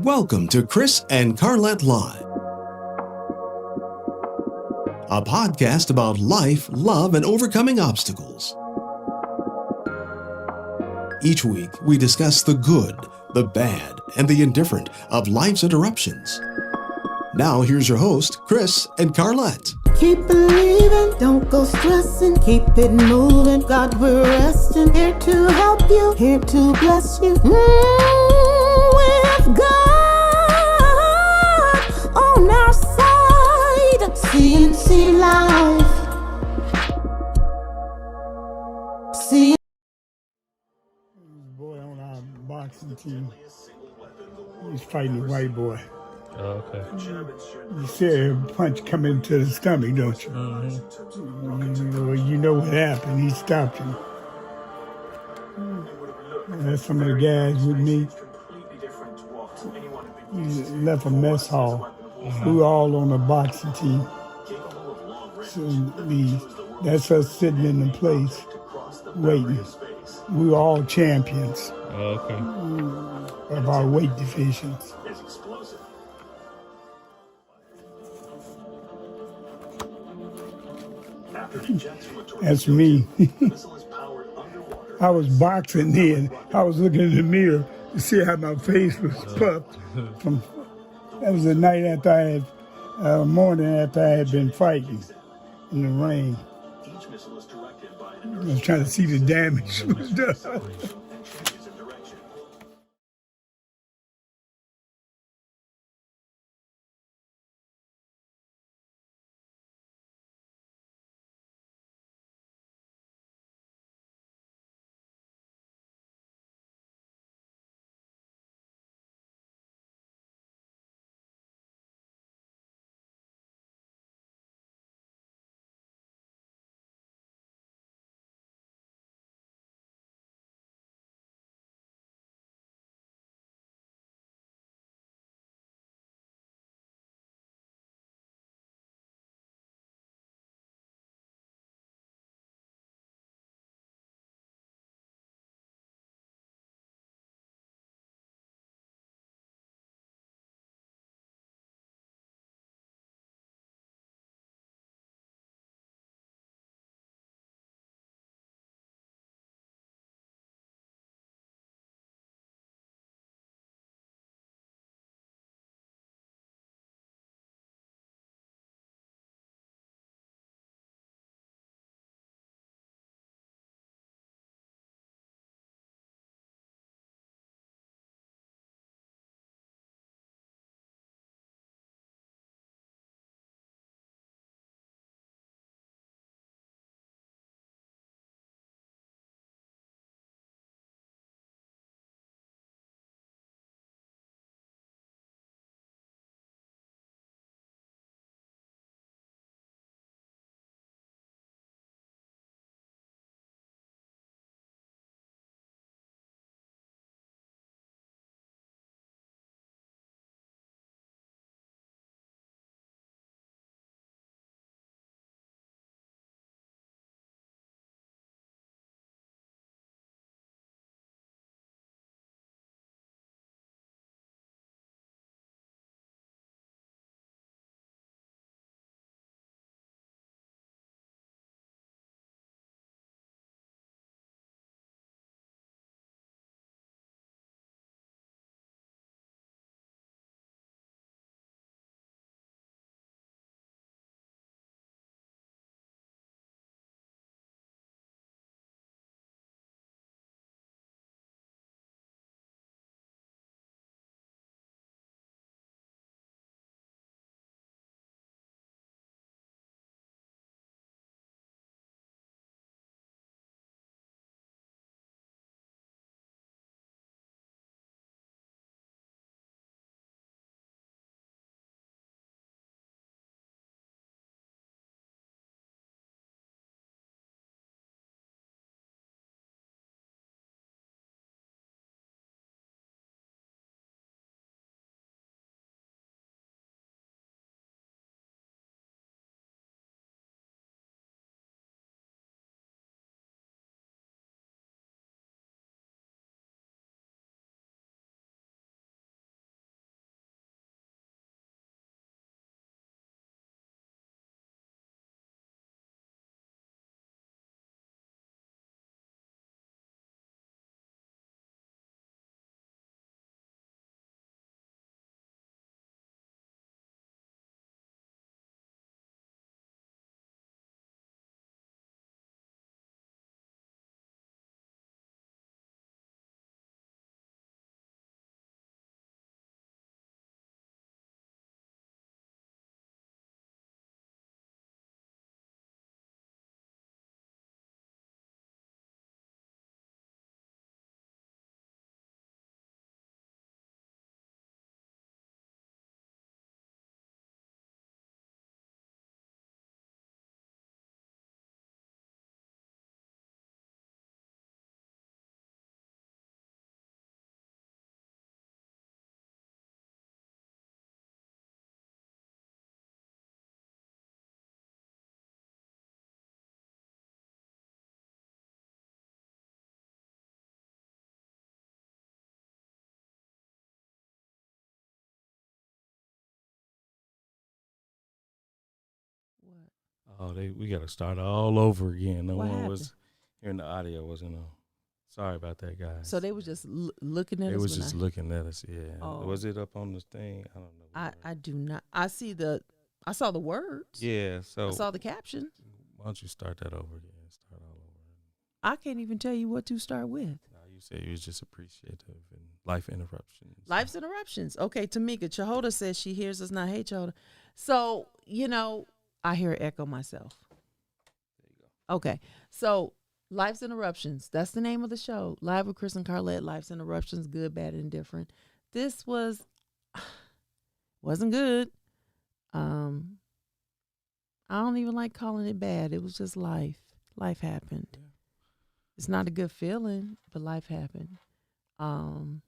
Welcome to Chris and Carlette Live, a podcast about life, love, and overcoming obstacles. Each week, we discuss the good, the bad, and the indifferent of life's interruptions. Now, here's your host, Chris and Carlette. Keep believing, don't go stressing, keep it moving. God, we're resting, here to help you, here to bless you. With God on our side, CNC life. See. Boy on our boxing team, he's fighting a white boy. Oh, okay. You see a punch come into the stomach, don't you? You know what happened. He stopped him. That's some of the guys with me. He left a mess hall. We were all on the boxing team. So that's us sitting in the place, waiting. We were all champions of our weight divisions. That's me. I was boxing then. I was looking in the mirror to see how my face was puffed. That was the night after I had, morning after I had been fighting in the rain. I was trying to see the damage was done. Oh, we got to start all over again. No What one happened? was hearing the audio. Wasn't on. Sorry about that, guys. So they was just looking at They us. was just looking at us. Yeah. Oh. Was it up on the thing? I don't know. I do not. I saw the words. Yeah. So I saw the caption. why don't you start that over again? Start all over. I can't even tell you what to start with. No, you said you was just appreciative and life interruptions. Life's interruptions. Okay, Tamika Chahoda says she hears us not. Hey, Chahoda. So, I hear an echo myself. There you go. Okay, so Life's Interruptions. That's the name of the show. Live with Chris and Carlette. Life's Interruptions. Good, bad, and different. This wasn't good. I don't even like calling it bad. It was just life. Life happened. Yeah. It's not a good feeling, but life happened. Been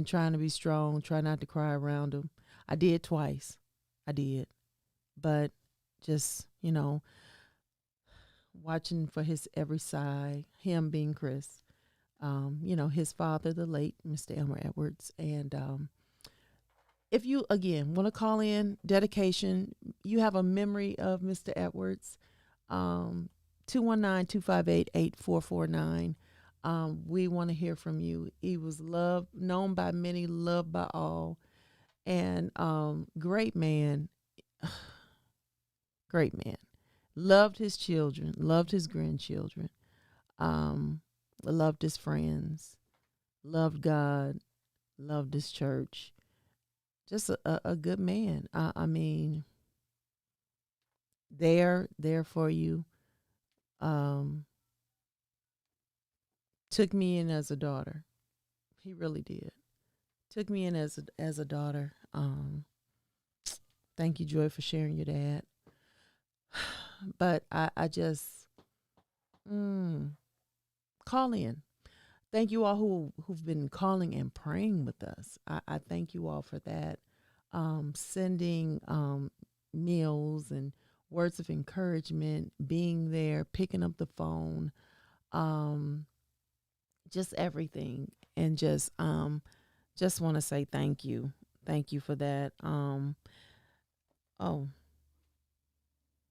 trying to be strong, try not to cry around him. I did twice. I did. But just, watching for his every side, him being Chris, his father, the late Mr. Elmer Edwards. And if you, again, want to call in, dedication, you have a memory of Mr. Edwards, 219-258-8449. We want to hear from you. He was known by many, loved by all, and great man. Great man. Loved his children, loved his grandchildren, loved his friends, loved God, loved his church. Just a good man. I mean, there for you. Took me in as a daughter. He really did. Took me in as a daughter. Thank you, Joy, for sharing your dad. But I just call in. Thank you all who've been calling and praying with us. I thank you all for that. Sending meals and words of encouragement, being there, picking up the phone, just everything. And just want to say thank you. Thank you for that.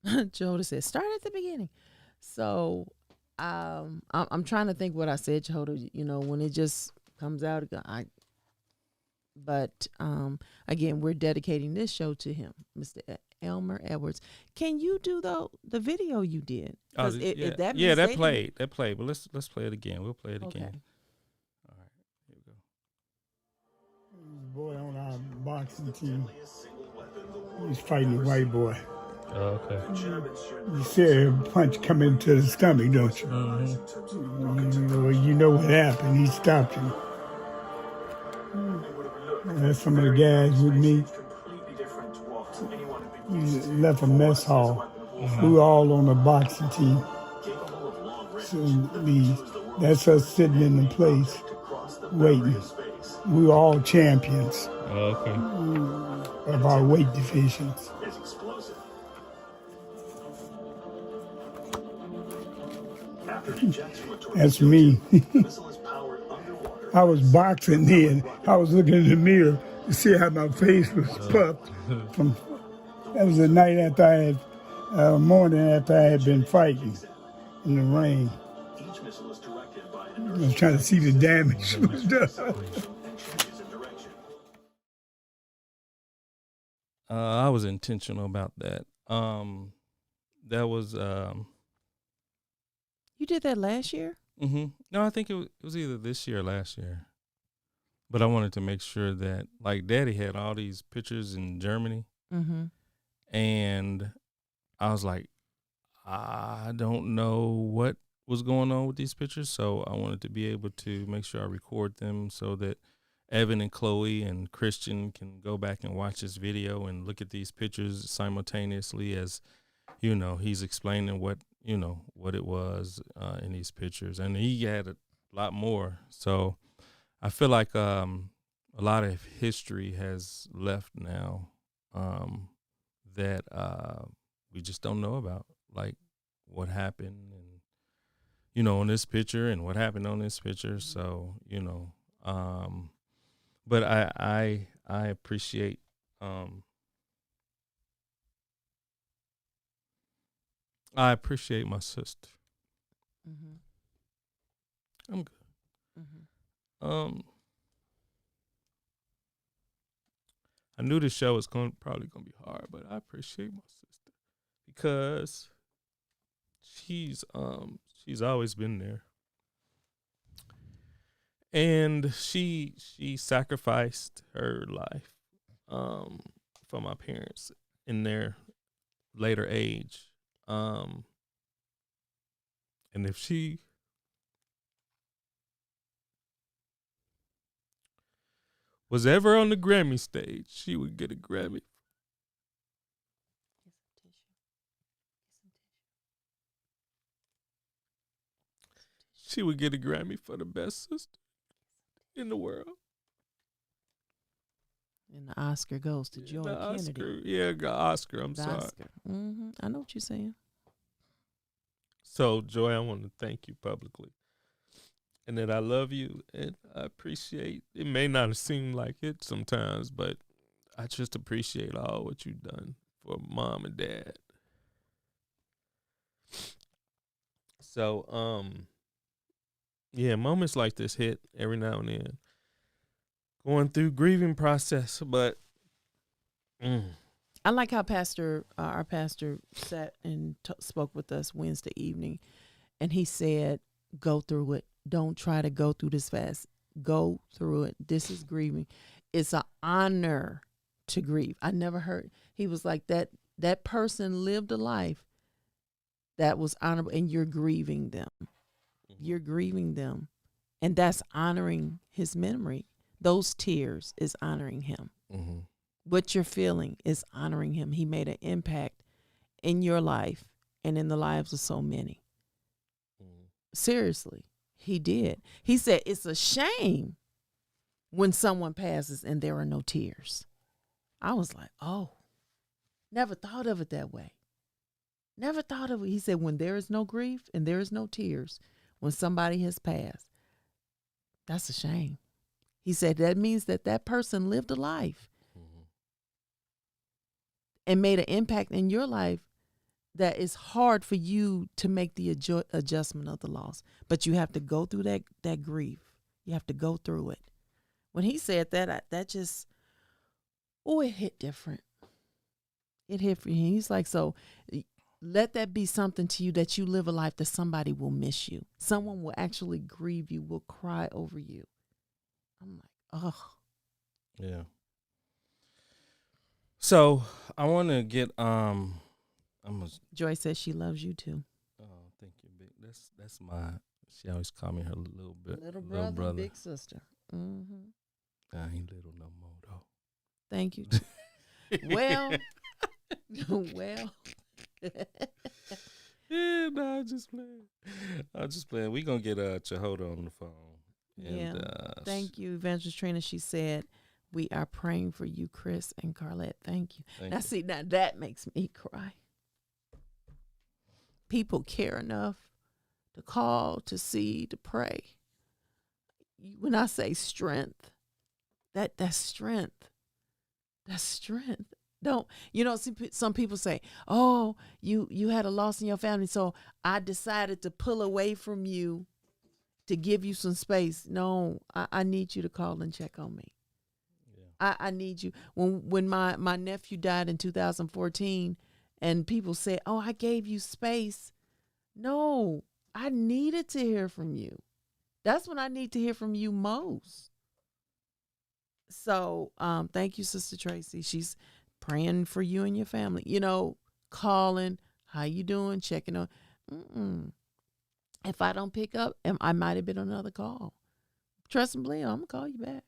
Jehoda said, start at the beginning. So I'm trying to think what I said, Jehoda, when it just comes out. But again, we're dedicating this show to him, Mr. Elmer Edwards. Can you do the video you did? If that played. That played. But let's play it again. We'll play it again. All right, here we go. Boy on our boxing team. He's fighting a white boy. Oh, okay. You see a punch come into the stomach, don't you? Mm-hmm. You know what happened. He stopped him. That's some of the guys with me. We left a mess hall. We were all on the boxing team. So that's us sitting in the place waiting. We were all champions of our weight divisions. That's me. I was boxing then. I was looking in the mirror to see how my face was puffed. That was the night after I had, morning after I had been fighting in the rain. I was trying to see the damage was done. I was intentional about that. That was. You did that last year? Mm-hmm. No, I think it was either this year or last year. But I wanted to make sure that, like, Daddy had all these pictures in Germany. Mm-hmm. And I was like, I don't know what was going on with these pictures. So I wanted to be able to make sure I record them so that Evan and Chloe and Christian can go back and watch this video and look at these pictures simultaneously as, he's explaining what it was in these pictures. And he had a lot more. So I feel like a lot of history has left now that we just don't know about, like what happened and, on this picture and what happened on this picture. So, but I appreciate I appreciate my sister. Mm-hmm. I'm good. Mm-hmm. I knew this show was probably gonna be hard, but I appreciate my sister because she's always been there, and she sacrificed her life for my parents in their later age, and if she was ever on the Grammy stage, she would get a Grammy. She would get a Grammy for the best sister in the world. And the Oscar goes to Joy The Kennedy. Oscar. I'm The sorry. Oscar. Mm-hmm. I know what you're saying. So, Joy, I want to thank you publicly, and that I love you, and I appreciate. It may not seem like it sometimes, but I just appreciate all what you've done for mom and dad. So, yeah, moments like this hit every now and then. Going through grieving process, but I like how our pastor sat and spoke with us Wednesday evening, and he said, "Go through it. Don't try to go through this fast. Go through it. This is grieving. It's an honor to grieve." I never heard. He was like that. That person lived a life that was honorable, and you're grieving them. You're grieving them, and that's honoring his memory. Those tears is honoring him. mm-hmm. What you're feeling is honoring him. He made an impact in your life and in the lives of so many. Mm-hmm. Seriously, he did. He said it's a shame when someone passes and there are no tears. I was like, oh, never thought of it that way. Never thought of it. He said when there is no grief and there is no tears, when somebody has passed, that's a shame. He said that means that that person lived a life and made an impact in your life that is hard for you to make the adjustment of the loss. But you have to go through that grief. You have to go through it. When he said that, that just, it hit different. It hit for him. He's like, so let that be something to you that you live a life that somebody will miss you. Someone will actually grieve you, will cry over you. I'm like, oh. Yeah. So I want to get Joy says she loves you too. Oh, thank you, big. That's my. She always call me her little brother, big sister. Mm-hmm. I ain't little no more though. Thank you. Well, well. Yeah, no, I'm just playing. We gonna get Chihoda on the phone. And, Thank you, Evangelist Trina. She said, "We are praying for you, Chris and Carlette." Thank you. Now that makes me cry. People care enough to call, to see, to pray. When I say strength, that's strength. That's strength. Don't, some people say, oh, you had a loss in your family, so I decided to pull away from you to give you some space. No, I need you to call and check on me. Yeah. I need you. When my nephew died in 2014 and people said, oh, I gave you space. No, I needed to hear from you. That's when I need to hear from you most. So thank you, Sister Tracy. She's praying for you and your family. Calling, how you doing, checking on. If I don't pick up, I might have been on another call. Trust and believe, I'm going to call you back.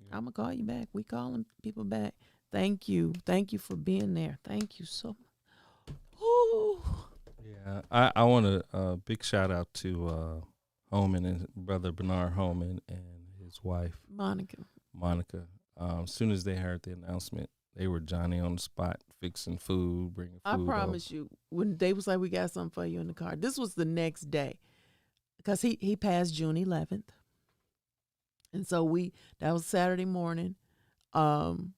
I'm going to call you back. We calling people back. Thank you. Thank you for being there. Thank you so much. Ooh. Yeah, I want a big shout out to Holman and brother Bernard Holman and his wife Monica. As soon as they heard the announcement, they were Johnny on the spot, fixing food, bringing food. I promise you, when they was like, we got something for you in the car, this was the next day. Because he passed June 11th. And so that was Saturday morning. And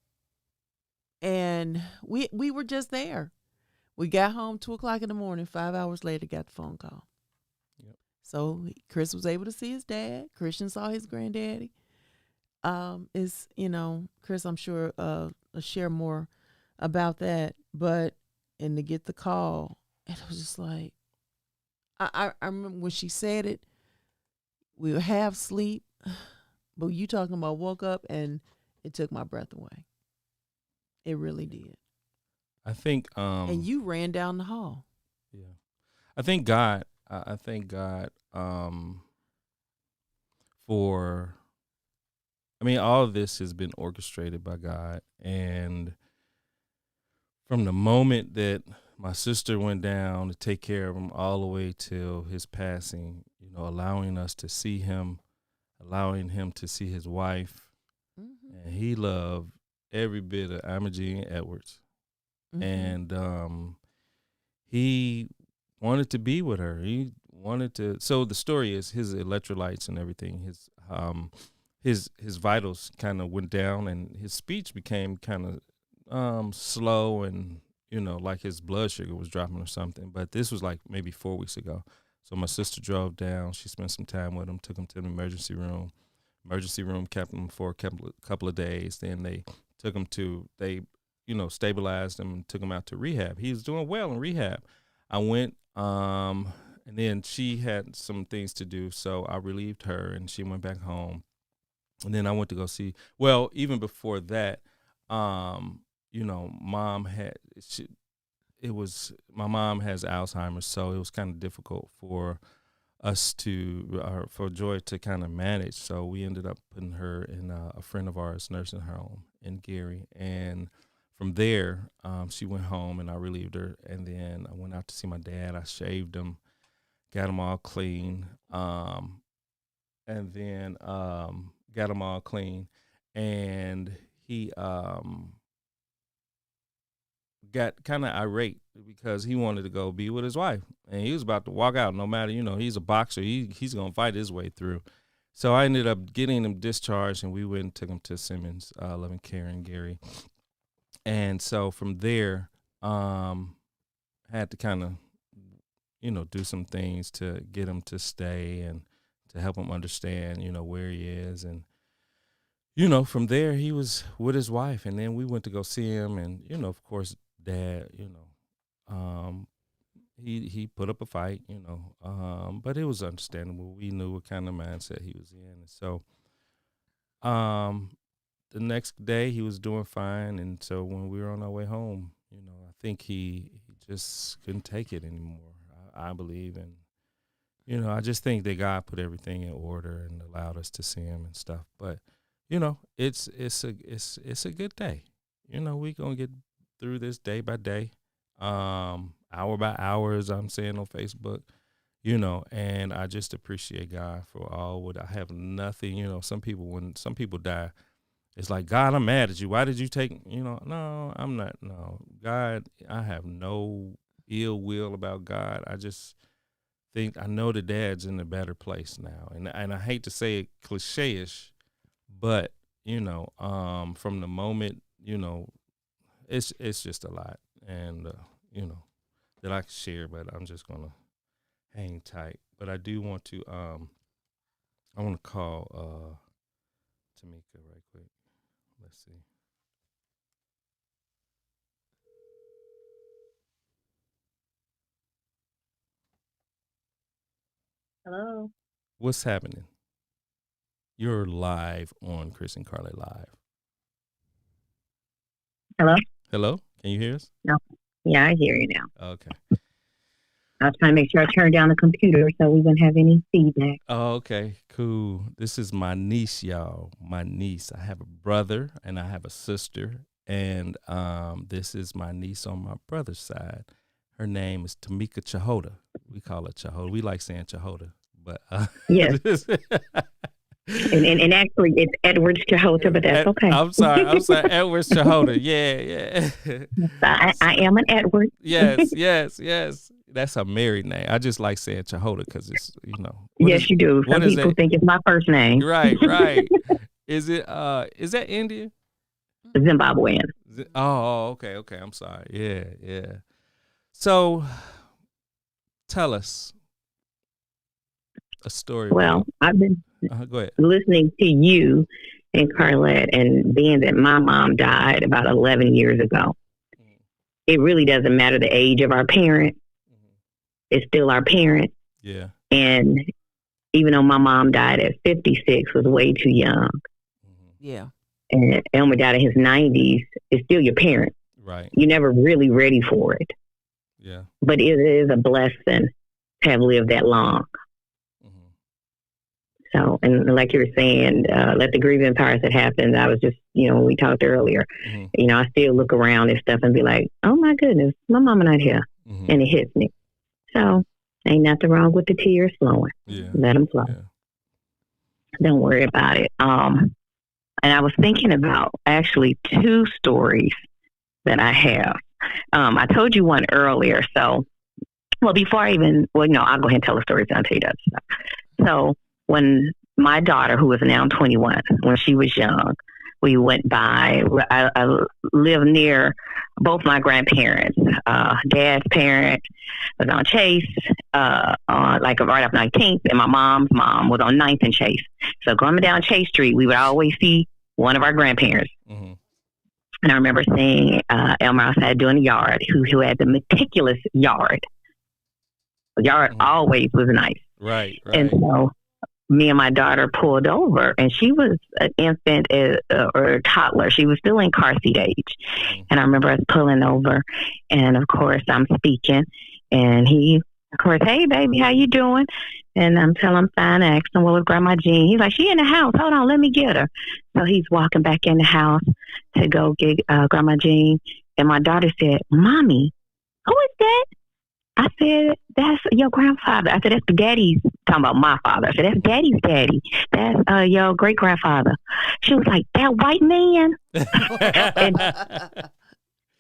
we were just there. We got home 2:00 in the morning. 5 hours later, got the phone call. Yep. So Chris was able to see his dad. Christian saw his granddaddy. Chris, I'm sure will share more about that. But and to get the call, and it was just like, I remember when she said it. We were half asleep, but you talking about woke up and it took my breath away. It really did. I think and you ran down the hall. Yeah. I thank God. I thank God for, I mean, all of this has been orchestrated by God. And from the moment that my sister went down to take care of him all the way till his passing, allowing us to see him, allowing him to see his wife. Mm-hmm. And he loved every bit of Imogene Edwards. Mm-hmm. And he wanted to be with her. He wanted to. So the story is his electrolytes and everything. His vitals kind of went down, and his speech became kind of slow, and like his blood sugar was dropping or something. But this was like maybe 4 weeks ago. So my sister drove down. She spent some time with him, took him to the emergency room. Emergency room kept him for a couple of days. Then they took him stabilized him and took him out to rehab. He was doing well in rehab. I went, and then she had some things to do, so I relieved her, and she went back home. And then I went to go see. Well, even before that, mom had my mom has Alzheimer's, so it was kind of difficult for us for Joy to kind of manage. So we ended up putting her in a friend of ours' nursing home in Gary, and from there, she went home, and I relieved her. And then I went out to see my dad. I shaved him, got him all clean, and then got him all clean, and he got kind of irate because he wanted to go be with his wife, and he was about to walk out. No matter, he's a boxer. He's gonna fight his way through. So I ended up getting him discharged, and we went and took him to Simmons Loving Care in Gary. And so from there, had to kind of, do some things to get him to stay and to help him understand, where he is. And, from there he was with his wife, and then we went to go see him. And, of course, Dad, he put up a fight, but it was understandable. We knew what kind of mindset he was in. And so, the next day he was doing fine, and so when we were on our way home, I think he just couldn't take it anymore. I believe, and I just think that God put everything in order and allowed us to see him and stuff. But it's a good day. We gonna get through this day by day, hour by hour, as I'm saying on Facebook. And I just appreciate God for all what I have. Nothing, when some people die, it's like, God, I'm mad at you. Why did you take, no, I'm not. No, God, I have no ill will about God. I just think I know the Dad's in a better place now. And I hate to say it cliche-ish, but, from the moment, it's just a lot. And, that I can share, but I'm just going to hang tight. But I do want to, I want to call Tamika right quick. Let's see. Hello. What's happening? You're live on Chris and Carlette Live. Hello? Hello? Can you hear us? No. Yeah, I hear you now. Okay. I was trying to make sure I turned down the computer so we wouldn't have any feedback. Oh, okay. Cool. This is my niece, y'all. My niece. I have a brother and I have a sister. And this is my niece on my brother's side. Her name is Tamika Chahota. We call her Chahota. We like saying Chahota. But yes. And actually, it's Edwards Chahota, but that's okay. I'm sorry, Edwards Chahota. Yeah. I am an Edward. Yes. That's a married name. I just like saying Chahota because it's, Yes, you do. Some people think it's my first name. Right. Is that Indian? Zimbabwean. Oh, okay. I'm sorry. Yeah. So, tell us a story. Well, I've been Go ahead. listening to you and Carlette, and being that my mom died about 11 years ago, it really doesn't matter the age of our parent. It's still our parent. Yeah. And even though my mom died at 56, was way too young. Yeah. And Elmer died in his 90s, it's still your parent. Right. You're never really ready for it. Yeah. But it is a blessing to have lived that long. So, and like you were saying, let the grieving parts that happened. I was just, when we talked earlier, I still look around and stuff and be like, oh my goodness, my mama not here. And it hits me. So, ain't nothing wrong with the tears flowing. Yeah. Let them flow. Yeah. Don't worry about it. And I was thinking about actually 2 stories that I have. I told you one earlier. So, before I even, I'll go ahead and tell the stories and I'll tell you that stuff. So, when my daughter, who is now 21, when she was young, we went by, I live near both my grandparents. Dad's parent was on Chase, right off 19th, and my mom's mom was on 9th and Chase. So going down Chase Street, we would always see one of our grandparents. And I remember seeing Elmer outside doing the yard, who had the meticulous yard. The yard always was nice. Right. And so me and my daughter pulled over, and she was an infant or a toddler. She was still in car seat age. And I remember us pulling over, and of course I'm speaking, and he, of course, hey baby, how you doing? And I'm telling him fine. I asked him, what was Grandma Jean? He's like, she in the house. Hold on, let me get her. So he's walking back in the house to go get Grandma Jean. And my daughter said, Mommy, who is that? I said, that's your grandfather. I said, that's daddy's, talking about my father. I said, that's daddy's daddy. That's your great-grandfather. She was like, that white man?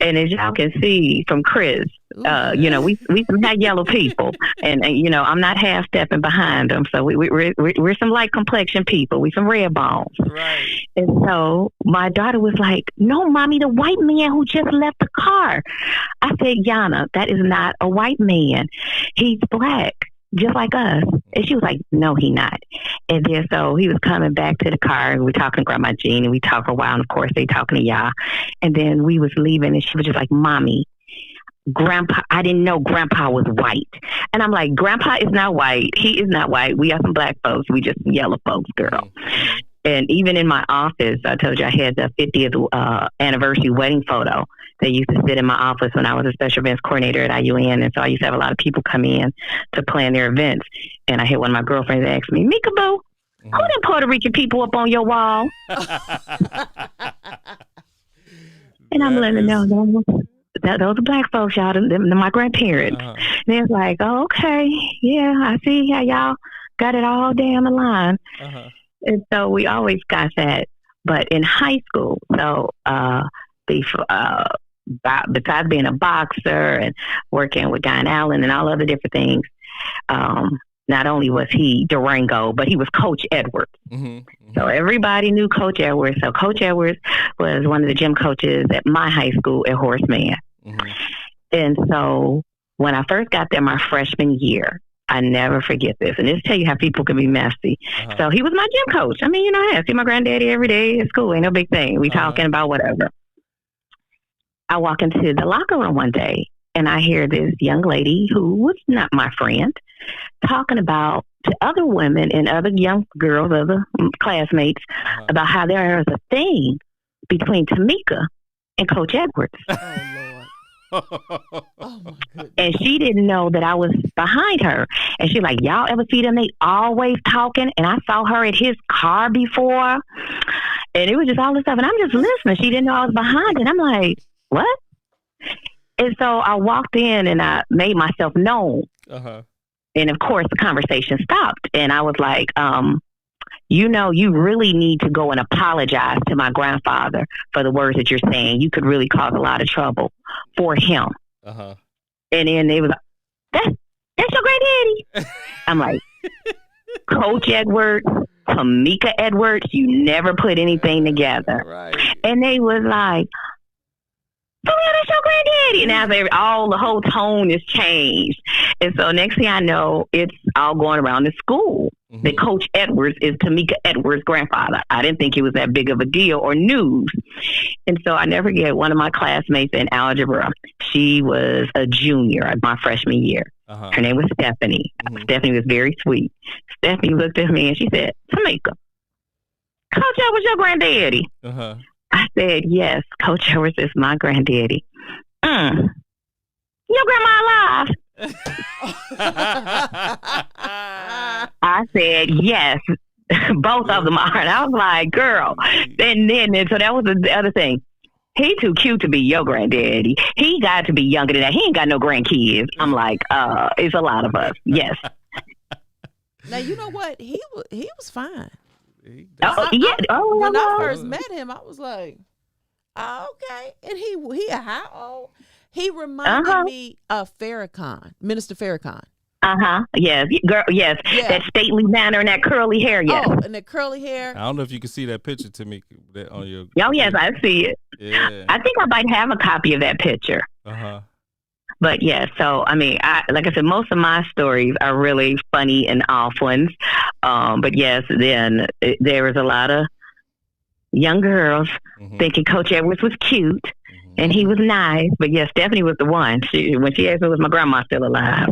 and as y'all can see from Chris, we some hot yellow people. And I'm not half-stepping behind them. So we're some light complexion people. We some red bones. Right. And so my daughter was like, no, Mommy, the white man who just left the car. I said, Yana, that is not a white man. He's black, just like us. And she was like, no, he not. And then so he was coming back to the car, and we're talking to Grandma Jean, and we talked for a while, and of course they talking to y'all. And then we was leaving, and she was just like, Mommy, Grandpa, I didn't know Grandpa was white. And I'm like, Grandpa is not white. He is not white. We are some black folks. We just yellow folks, girl. And even in my office, I told you I had the 50th anniversary wedding photo. They used to sit in my office when I was a special events coordinator at IUN. And so I used to have a lot of people come in to plan their events. And I had one of my girlfriends ask me, Mika Boo, who them Puerto Rican people up on your wall? And I'm letting them know, those are black folks, y'all. They're my grandparents. And it's like, oh, okay, yeah, I see how y'all got it all down the line. And so we always got that. But in high school, so besides being a boxer and working with Guy and Allen and all other different things, not only was he Durango, but he was Coach Edwards. So everybody knew Coach Edwards. So Coach Edwards was one of the gym coaches at my high school at Horseman. And so when I first got there my freshman year, I never forget this. And this tell you how people can be messy. So he was my gym coach. I mean, I see my granddaddy every day at school. Ain't no big thing. We talking about whatever. I walk into the locker room one day, and I hear this young lady who was not my friend talking about to other women and other young girls, other classmates, about how there was a thing between Tamika and Coach Edwards. Oh my goodness. And she didn't know that I was behind her. And she's like, y'all ever see them? They always talking. And I saw her at his car before. And it was just all this stuff. And I'm just listening. She didn't know I was behind. And I'm like, what? And so I walked in and I made myself known. And of course, the conversation stopped. And I was like, you really need to go and apologize to my grandfather for the words that you're saying. You could really cause a lot of trouble for him. And then they was like, that's your granddaddy. I'm like, Coach Edwards, Tamika Edwards, you never put anything together. And they was like, for real, that's your granddaddy. Now the whole tone is changed. And so next thing I know, it's all going around the school. That Coach Edwards is Tamika Edwards' grandfather. I didn't think it was that big of a deal or news. And so I never forget one of my classmates in algebra. She was a junior my freshman year. Her name was Stephanie. Stephanie was very sweet. Stephanie looked at me and she said, Tamika, Coach Edwards your granddaddy? I said, yes, Coach Edwards is my granddaddy. Your grandma alive? I said, yes, both of them are. And I was like, girl. And so that was the other thing. He too cute to be your granddaddy. He got to be younger than that. He ain't got no grandkids. I'm like, it's a lot of us. Yes. Now, you know what? He was fine. When I first met him, I was like, okay. And he how old? He reminded me of Farrakhan, Minister Farrakhan. Yes, girl. Yes, that stately manner and that curly hair. Yes. Oh, and that curly hair. I don't know if you can see that picture to me that on your. Oh yes, I see it. Yeah. I think I might have a copy of that picture. But yeah, so I mean, like I said, most of my stories are really funny and off ones. But yes, then there was a lot of young girls thinking Coach Edwards was cute. And he was nice, but yeah, Stephanie was the one. When she asked me, was my grandma still alive?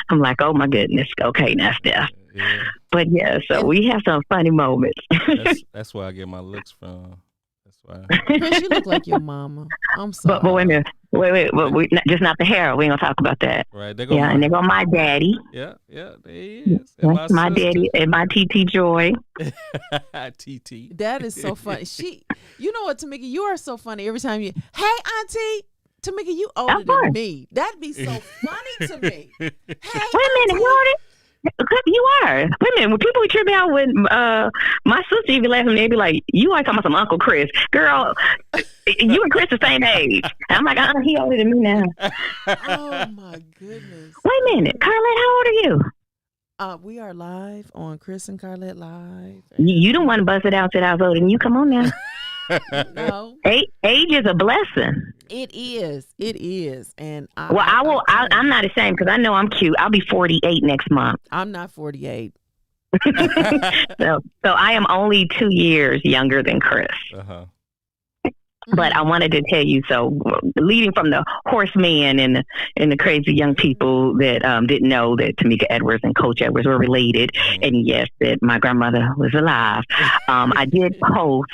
I'm like, oh my goodness. Okay, now Steph. Yeah. But yeah, so we have some funny moments. That's where I get my looks from. That's why. Chris, you look like your mama. I'm sorry. But wait a minute. Wait. Just not the hair. We ain't gonna talk about that. Right. And they go my daddy. Yeah. There he is. And that's my daddy and my TT Joy. TT. That is so funny. You know what, Tamika? You are so funny every time you. Hey, Auntie. Tamika, you older than me. That'd be so funny to me. Hey, wait a minute, you are. Wait a minute. When people trip me out with my sister, you be laughing. They be like, "You are talking about some Uncle Chris, girl. You and Chris the same age." And I'm like, he older than me now. Oh my goodness. Wait a minute, Carlette, how old are you? We are live on Chris and Carlette Live. You don't want to bust it out that I was older than you. Come on now. No. Age is a blessing. It is. And I'm not ashamed because I know I'm cute. I'll be 48 next month. I'm not 48. So I am only 2 years younger than Chris. But I wanted to tell you, so leading from the horseman and the crazy young people that didn't know that Tamika Edwards and Coach Edwards were related, and yes, that my grandmother was alive. I did post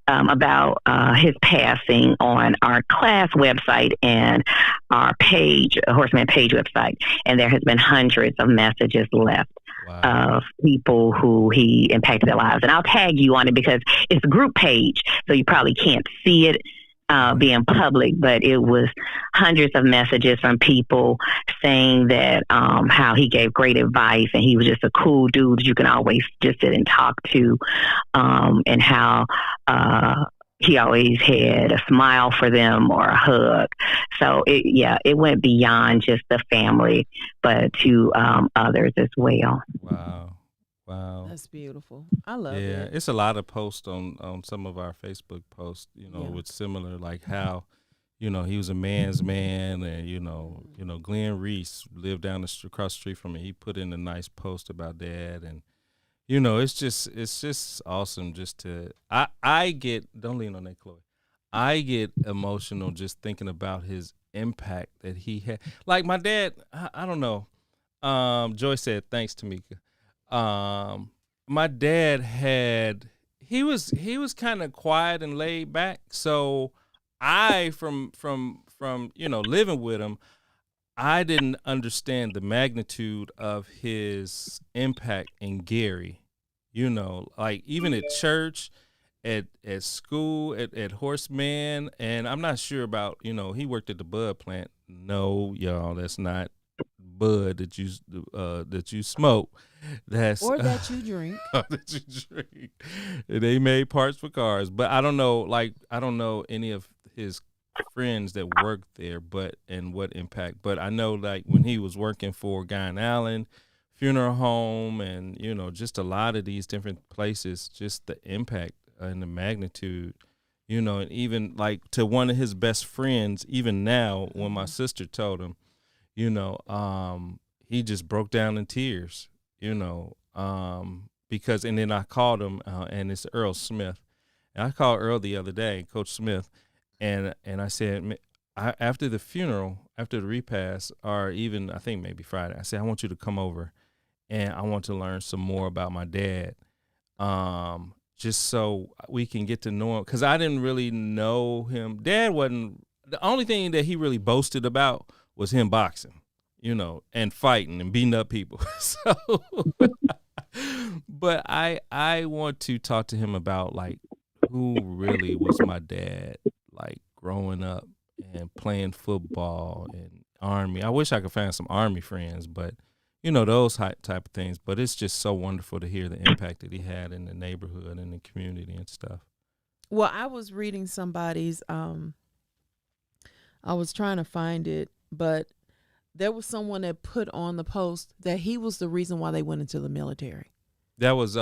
about his passing on our class website and our page, Horseman page website, and there has been hundreds of messages left. Wow. Of people who he impacted their lives. And I'll tag you on it because it's a group page, so you probably can't see it being public, but it was hundreds of messages from people saying that how he gave great advice and he was just a cool dude you can always just sit and talk to, and how he always had a smile for them or a hug. So it went beyond just the family, but to others as well. Wow. That's beautiful. I love it. Yeah, it's a lot of posts on some of our Facebook posts, with similar, like how, he was a man's man, and, Glenn Reese lived down across the street from me. He put in a nice post about that, and it's just awesome just to, I get, don't lean on that, Chloe. I get emotional just thinking about his impact that he had. Like my dad, I don't know. Joy said, thanks, Tamika. My dad he was kind of quiet and laid back. So I, from living with him, I didn't understand the magnitude of his impact in Gary, like even at church, at school, at Horseman. And I'm not sure about, he worked at the bud plant. No, y'all, that's not bud that you smoke. That you drink. That you drink. They made parts for cars. But I don't know any of his friends that worked there, and what impact. But I know, like, when he was working for Guy and Allen Funeral Home and, just a lot of these different places, just the impact and the magnitude, you know, and even like to one of his best friends, even now, when my sister told him, you know, he just broke down in tears, you know, because, and then I called him, and it's Earl Smith. And I called Earl the other day, Coach Smith, and I said, after the funeral, after the repast, or even I think maybe Friday, I said, I want you to come over and I want to learn some more about my dad. Just so we can get to know him, because I didn't really know him. Dad wasn't, the only thing that he really boasted about was him boxing, you know, and fighting and beating up people. So, but I want to talk to him about like who really was my dad, like growing up and playing football and Army. I wish I could find some Army friends, but you know, those type of things. But it's just so wonderful to hear the impact that he had in the neighborhood and the community and stuff. Well, I was reading somebody's, I was trying to find it, but there was someone that put on the post that he was the reason why they went into the military. That was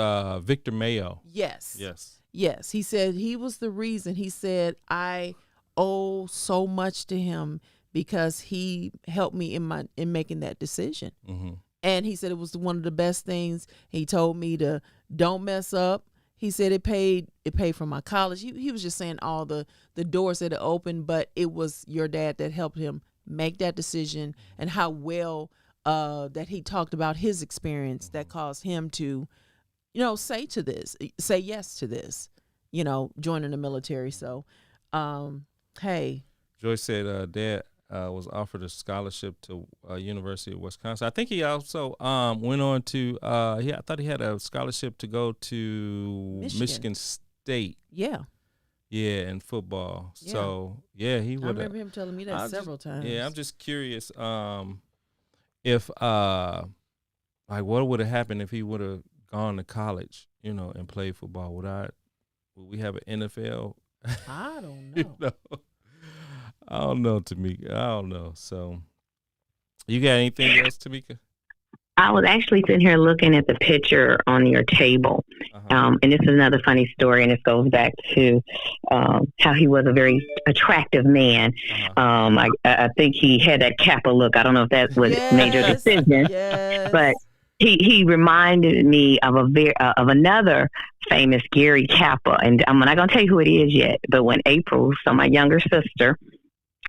Victor Mayo. Yes. Yes. Yes. He said he was the reason. He said, I owe so much to him because he helped me in making that decision. Mm-hmm. And he said it was one of the best things. He told me to don't mess up. He said it paid for my college. He was just saying all the doors that it opened, but it was your dad that helped him make that decision, and how well that he talked about his experience that caused him to, you know, say yes to this, you know, joining the military. So, hey. Joyce said Dad was offered a scholarship to University of Wisconsin. I think he also went on to I thought he had a scholarship to go to Michigan State. Yeah. Yeah, in football. Yeah. So he would. I remember him telling me that several times. Yeah, I'm just curious if like what would have happened if he would have gone to college, you know, and played football. Would we have an NFL? I don't know. You know? I don't know, Tamika. I don't know. So, you got anything else, Tamika? I was actually sitting here looking at the picture on your table. And this is another funny story, and this goes back to how he was a very attractive man. I think he had that Kappa look. I don't know if that was major decision, but he reminded me of of another famous Gary Kappa, and I'm not going to tell you who it is yet. But when April, so my younger sister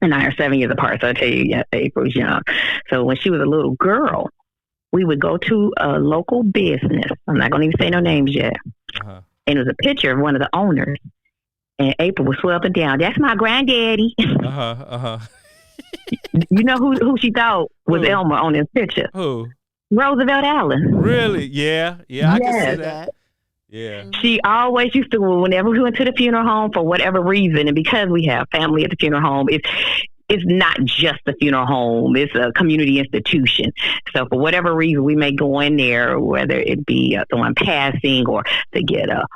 and I are 7 years apart, so I'll tell you, April's young. So when she was a little girl, we would go to a local business. I'm not going to even say no names yet. And it was a picture of one of the owners. And April would swear up and down, "That's my granddaddy." You know who she thought was Elmer on this picture? Who? Roosevelt Allen. Really? Yeah. I can see that. Yeah. She always used to, whenever we went to the funeral home for whatever reason, and because we have family at the funeral home, it's not just a funeral home. It's a community institution. So for whatever reason, we may go in there, whether it be someone passing or to get a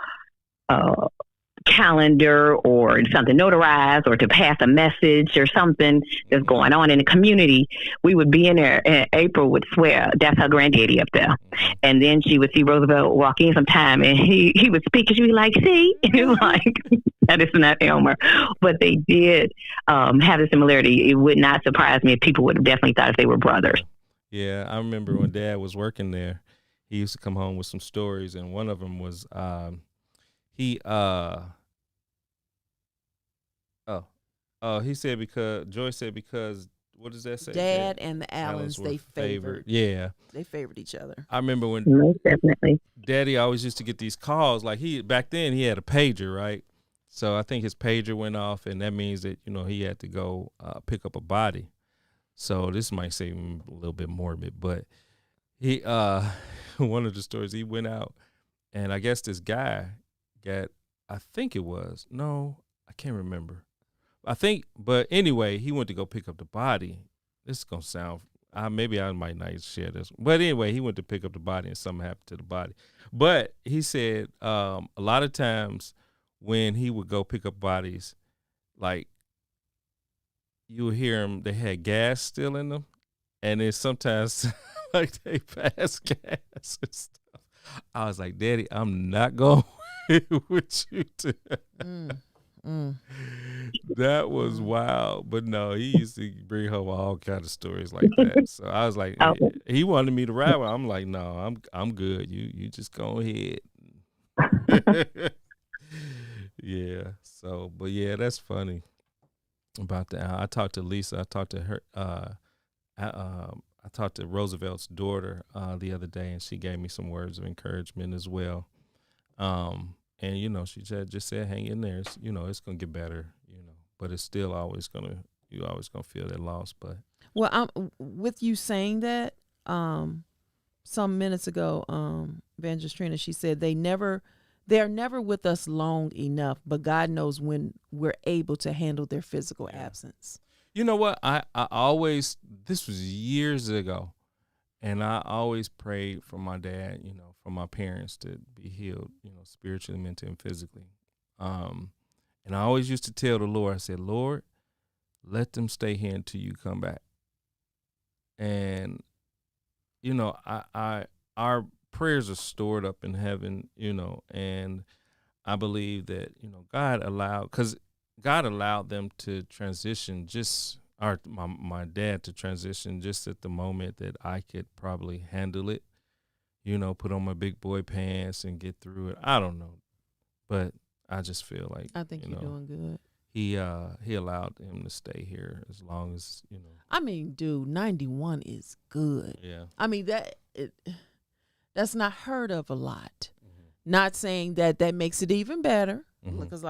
calendar or something notarized or to pass a message or something that's going on in the community. We would be in there, and April would swear, "That's her granddaddy up there." And then she would see Roosevelt walk in sometime, and he would speak, and she'd be like, "See?" Like, that is not Elmer. But they did have a similarity. It would not surprise me if people would have definitely thought if they were brothers. Yeah, I remember when Dad was working there, he used to come home with some stories, and one of them was he said Joyce said because what does that say? Dad and the Allens, they favored. Yeah. They favored each other. I remember when Most definitely. Daddy always used to get these calls. Like back then he had a pager, right? So I think his pager went off, and that means that, you know, he had to go pick up a body. So this might seem a little bit morbid, but he one of the stories, he went out, and I guess this guy I can't remember. But anyway, he went to go pick up the body. This is going to sound, maybe I might not share this. But anyway, he went to pick up the body, and something happened to the body. But he said a lot of times when he would go pick up bodies, like you would hear them, they had gas still in them. And then sometimes like they pass gas and stuff. I was like, "Daddy, I'm not going with you today." That was wild. But no, he used to bring home all kind of stories like that. So I was like, Oh, he wanted me to ride with him. I'm like, no, I'm good. You just go ahead. Yeah. So, but yeah, that's funny about that. I talked to Lisa. I talked to her. I talked to Roosevelt's daughter the other day, and she gave me some words of encouragement as well. And she just said, hang in there. It's gonna get better. But it's still you always gonna feel that loss. But Well, with you saying that, some minutes ago, Evangelist Trina, she said they're never with us long enough, but God knows when we're able to handle their physical absence. you know what? I always, this was years ago, and I always prayed for my dad, for my parents to be healed, spiritually, mentally, and physically. And I always used to tell the Lord, I said, Lord, let them stay here until you come back. And, our prayers are stored up in heaven, and I believe that, God allowed them to transition my dad to transition just at the moment that I could probably handle it, put on my big boy pants and get through it. I don't know. But I just feel like I think you're doing good. He allowed him to stay here as long as, I mean, dude, 91 is good. Yeah. I mean, that's not heard of a lot. Mm-hmm. Not saying that makes it even better. Mm-hmm. Because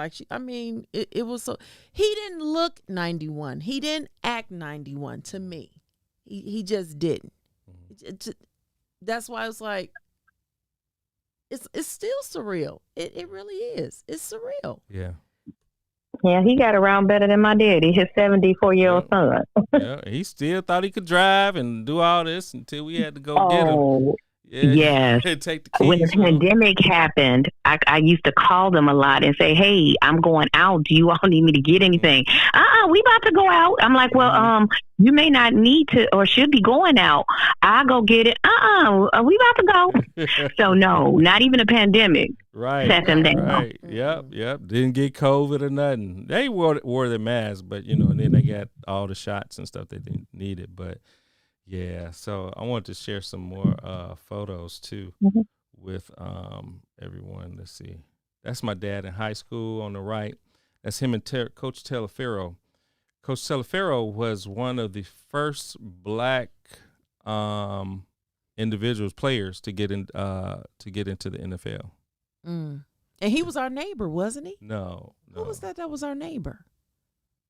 it was so, he didn't look 91. He didn't act 91 to me. He just didn't. Mm-hmm. That's why it's like, it's still surreal. It really is. It's surreal. Yeah. Yeah, he got around better than my daddy, his 74-year-old son. Yeah, he still thought he could drive and do all this until we had to go get him. Yeah, yes. Take the keys. When the pandemic happened, I used to call them a lot and say, hey, I'm going out. Do you all need me to get anything? We about to go out. I'm like, well, you may not need to or should be going out. I'll go get it. We about to go. So no, not even a pandemic. Right. Set them down. Right. Yep. Didn't get COVID or nothing. They wore their masks, but and then they got all the shots and stuff they needed. But yeah, so I wanted to share some more photos too with everyone. Let's see. That's my dad in high school on the right. That's him and Coach Telefero. Coach Telefero was one of the first black players to get into the NFL. Mm. And he was our neighbor, wasn't he? No. Who was that? That was our neighbor.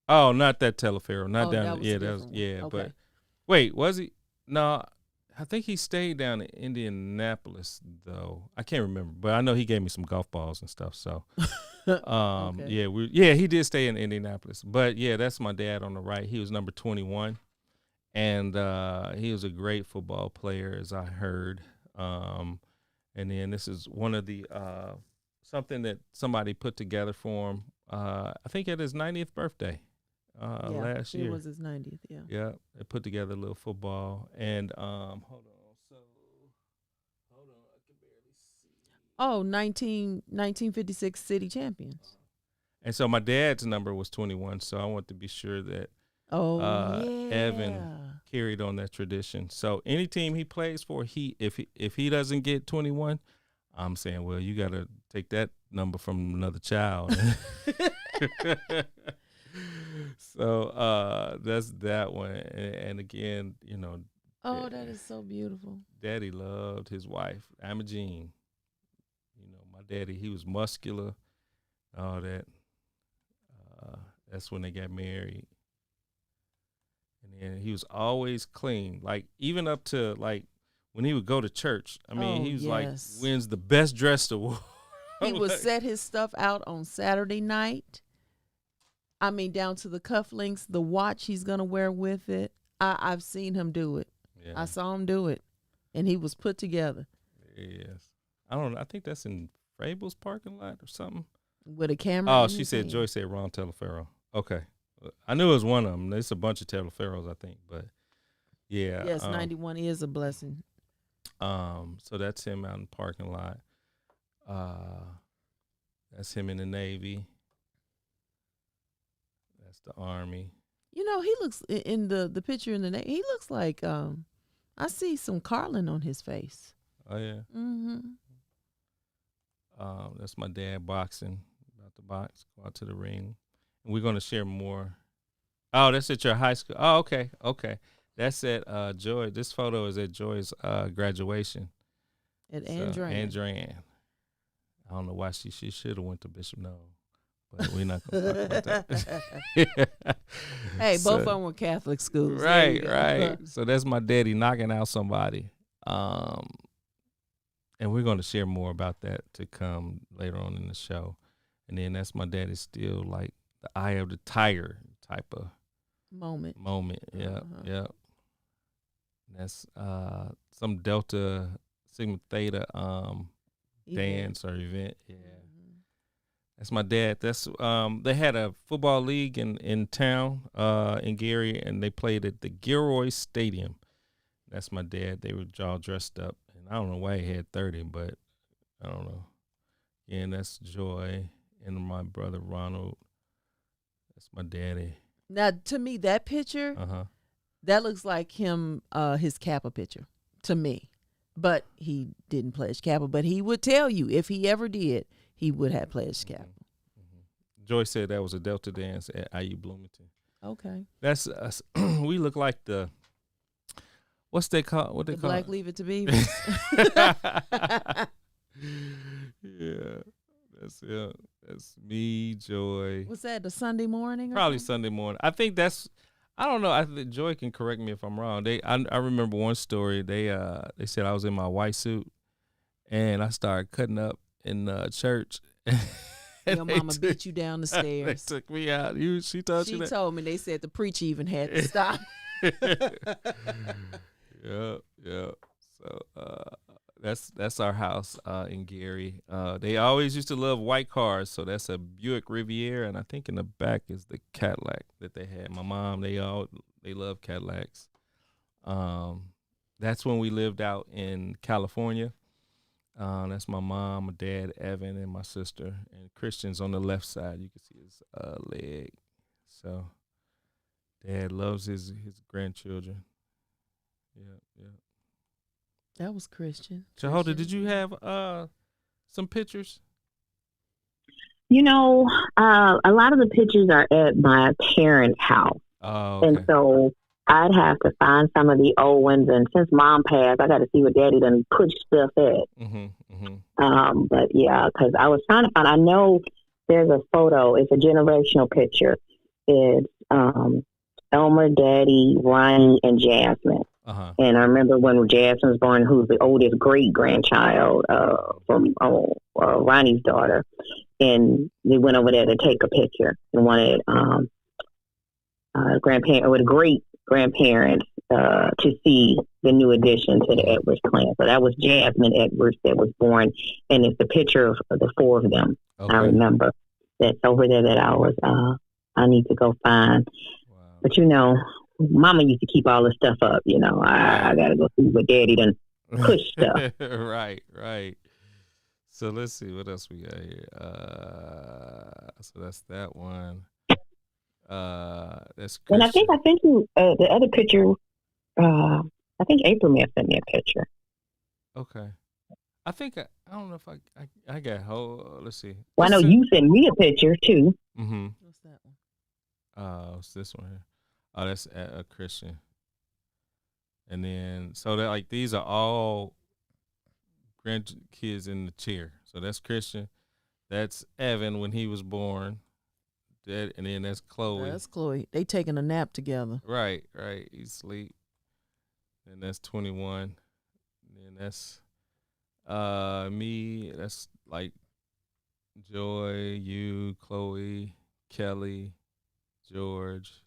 Oh, not that Telefero. Not down. Okay. But wait, was he? No, I think he stayed down in Indianapolis though. I can't remember, but I know he gave me some golf balls and stuff. So, okay. He did stay in Indianapolis. But yeah, that's my dad on the right. He was number 21, and he was a great football player, as I heard. And then this is one of the something that somebody put together for him. I think at his 90th birthday. Last year. It was his 90th, yeah. Yeah, they put together a little football. And, hold on, I can barely see. Oh, 1956 city champions. And so my dad's number was 21, so I want to be sure that Evan carried on that tradition. So any team he plays for, if he doesn't get 21, I'm saying, well, you got to take that number from another child. So that's that one. And again, that is so beautiful. Daddy loved his wife, Imogene. My daddy, he was muscular, all that. That's when they got married. And then he was always clean, like even up to like when he would go to church. I mean, he was like wins the best dressed award. He would set his stuff out on Saturday night. I mean, down to the cufflinks, the watch he's going to wear with it. I've seen him do it. Yeah. I saw him do it, and he was put together. Yes. I don't know. I think that's in Frable's parking lot or something. With a camera. Oh, she said, Joy said Ron Telefero. Okay. I knew it was one of them. There's a bunch of Teleferos, I think, but yeah. Yes, 91 is a blessing. So that's him out in the parking lot. That's him in the Navy. That's the Army. You know, he looks in the picture in the he looks like I see some Carlin on his face. Oh yeah. Mm-hmm. That's my dad boxing. About to box, go out to the ring, and we're gonna share more. Oh, that's at your high school. Oh, okay, okay. That's at Joy. This photo is at Joy's graduation. At Andran. Andran. I don't know why she should have went to Bishop No, but we're not gonna talk about that. Hey, both of them were Catholic schools. Right, right. So that's my daddy knocking out somebody. And we're going to share more about that to come later on in the show. And then that's my daddy still like the eye of the tiger type of moment. Yeah, yeah. That's some Delta Sigma Theta dance or event. Yeah. That's my dad. That's they had a football league in town in Gary, and they played at the Gilroy Stadium. That's my dad. They were all dressed up, and I don't know why he had 30, but I don't know. Yeah, and that's Joy and my brother Ronald. That's my daddy. Now, to me, that picture, that looks like him, his Kappa picture, to me. But he didn't pledge Kappa. But he would tell you, if he ever did, he would have pledged Kappa. Mm-hmm. Joy said that was a Delta dance at IU Bloomington. Okay. That's us. We look like the, what's they call? What they call? Black Leave It to Be. Yeah, that's it. That's me, Joy. Was that the Sunday morning? Probably Sunday morning. I think that's. I don't know. I think Joy can correct me if I'm wrong. I remember one story. They said I was in my white suit, and I started cutting up in church. Your mama beat you down the stairs. They took me out. She told you that? She told me. They said the preacher even had to stop. Yeah. So that's our house in Gary. They always used to love white cars, so that's a Buick Riviera, and I think in the back is the Cadillac that they had. My mom, they love Cadillacs. That's when we lived out in California. That's my mom, my dad, Evan, and my sister. And Christian's on the left side. You can see his leg. So Dad loves his grandchildren. Yeah. That was Christian. Jehoda, did you have some pictures? You know, a lot of the pictures are at my parents' house. Oh, okay. And so I'd have to find some of the old ones. And since Mom passed, I got to see what Daddy done push stuff at. But yeah, because I was trying to find, I know there's a photo. It's a generational picture. It's Elmer, Daddy, Ronnie, and Jasmine. And I remember when Jasmine was born, who's the oldest great-grandchild from Ronnie's daughter. And they went over there to take a picture and wanted great-grandparents to see the new addition to the Edwards clan. So that was Jasmine Edwards that was born, and it's the picture of the four of them. Okay. I remember that's over there that I need to go find. Wow. But you know, Mama used to keep all this stuff up. You know, I got to go see what Daddy done push stuff. Right. So let's see what else we got here. So that's that one. That's Christian. And I think you the other picture. I think April may have sent me a picture. Okay. I think I don't know if I got whole. Let's see. Well, I know you sent me a picture too. Mm-hmm. What's that one? It's this one here. Oh, that's a Christian. And then so that like these are all grandkids in the chair. So that's Christian. That's Evan when he was born. And then that's Chloe. That's Chloe. They taking a nap together. Right. He's asleep. And that's 21. And then that's me. That's like Joy, you, Chloe, Kelly, George.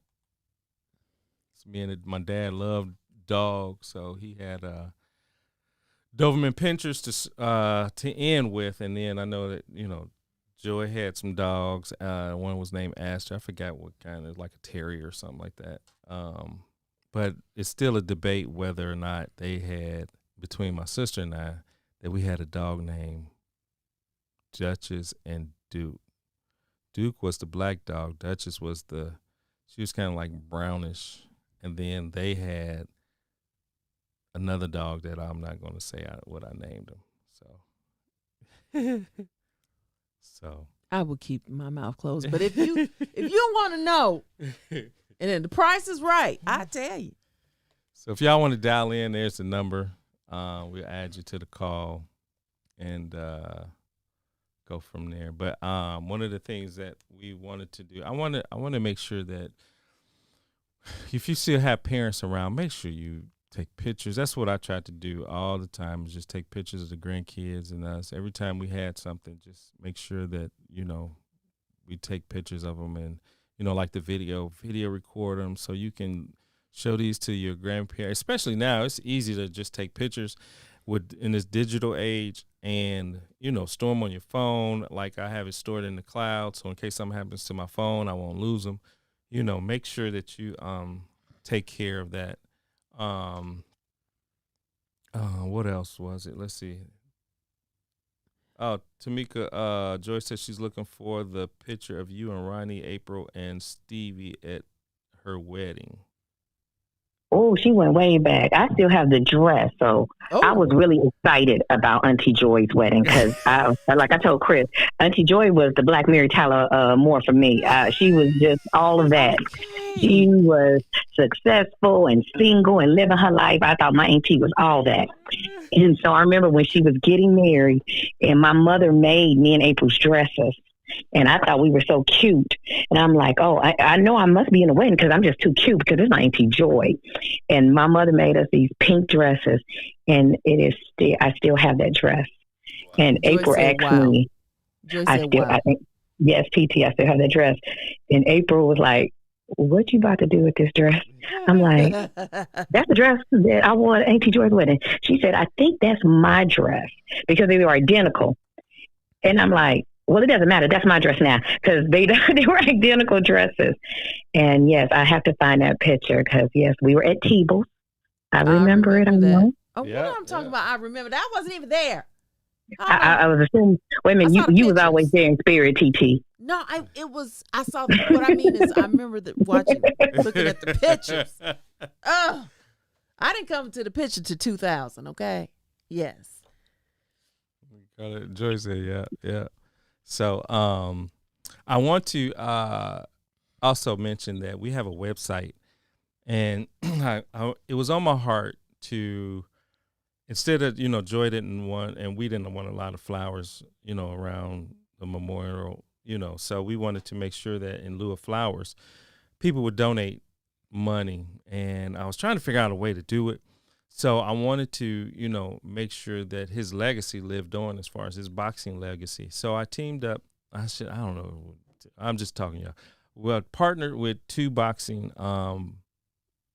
It's me and my dad loved dogs, so he had Doberman Pinschers to end with, and then I know that Joy had some dogs. One was named Astor. I forgot what kind of, like a terrier or something like that. But it's still a debate whether or not they had, between my sister and I, that we had a dog named Duchess and Duke. Duke was the black dog. Duchess was the She was kind of like brownish. And then they had another dog that I'm not going to say what I named him. So I would keep my mouth closed. But if you want to know, and then the price is right, I tell you. So if y'all want to dial in, there's the number. We'll add you to the call and go from there. But one of the things that we wanted to do, I want to make sure that if you still have parents around, make sure you take pictures. That's what I tried to do all the time, is just take pictures of the grandkids and us. Every time we had something, just make sure that, we take pictures of them and, like the video record them so you can show these to your grandparents. Especially now, it's easy to just take pictures in this digital age and, store them on your phone. Like I have it stored in the cloud, so in case something happens to my phone, I won't lose them. Make sure that you take care of that. What else was it? Let's see. Oh, Tamika Joy says she's looking for the picture of you and Ronnie, April, and Stevie at her wedding. Oh, she went way back. I still have the dress, so I was really excited about Auntie Joy's wedding because, like I told Chris, Auntie Joy was the Black Mary Tyler Moore for me. She was just all of that. She was successful and single and living her life. I thought my auntie was all that. And so I remember when she was getting married, and my mother made me and April's dresses. And I thought we were so cute. And I'm like, I know I must be in a wedding because I'm just too cute because it's my Auntie Joy. And my mother made us these pink dresses. And I still have that dress. Wow. And Joy April said, asked me, wow. I think, yes, PT, I still have that dress. And April was like, what you about to do with this dress? I'm like, that's the dress that I wore at Auntie Joy's wedding. She said, I think that's my dress because they were identical. And I'm like, well, it doesn't matter. That's my dress now because they were identical dresses. And yes, I have to find that picture because yes, we were at Teeble's. I remember it. That. Oh, yeah, what I'm talking about? I remember that. I wasn't even there. I was assuming. Wait a minute, you was always there in spirit, TT. No, I saw. What I mean is, I remember looking at the pictures. Oh, I didn't come to the picture to 2000. Okay, yes. Joy said, yeah. So, I want to also mention that we have a website, and it was on my heart to, instead of, Joy didn't want, and we didn't want a lot of flowers, around the memorial, so we wanted to make sure that in lieu of flowers, people would donate money, and I was trying to figure out a way to do it. So I wanted to, make sure that his legacy lived on as far as his boxing legacy. So I teamed up. I don't know. I'm just talking, y'all. Well, partnered with two boxing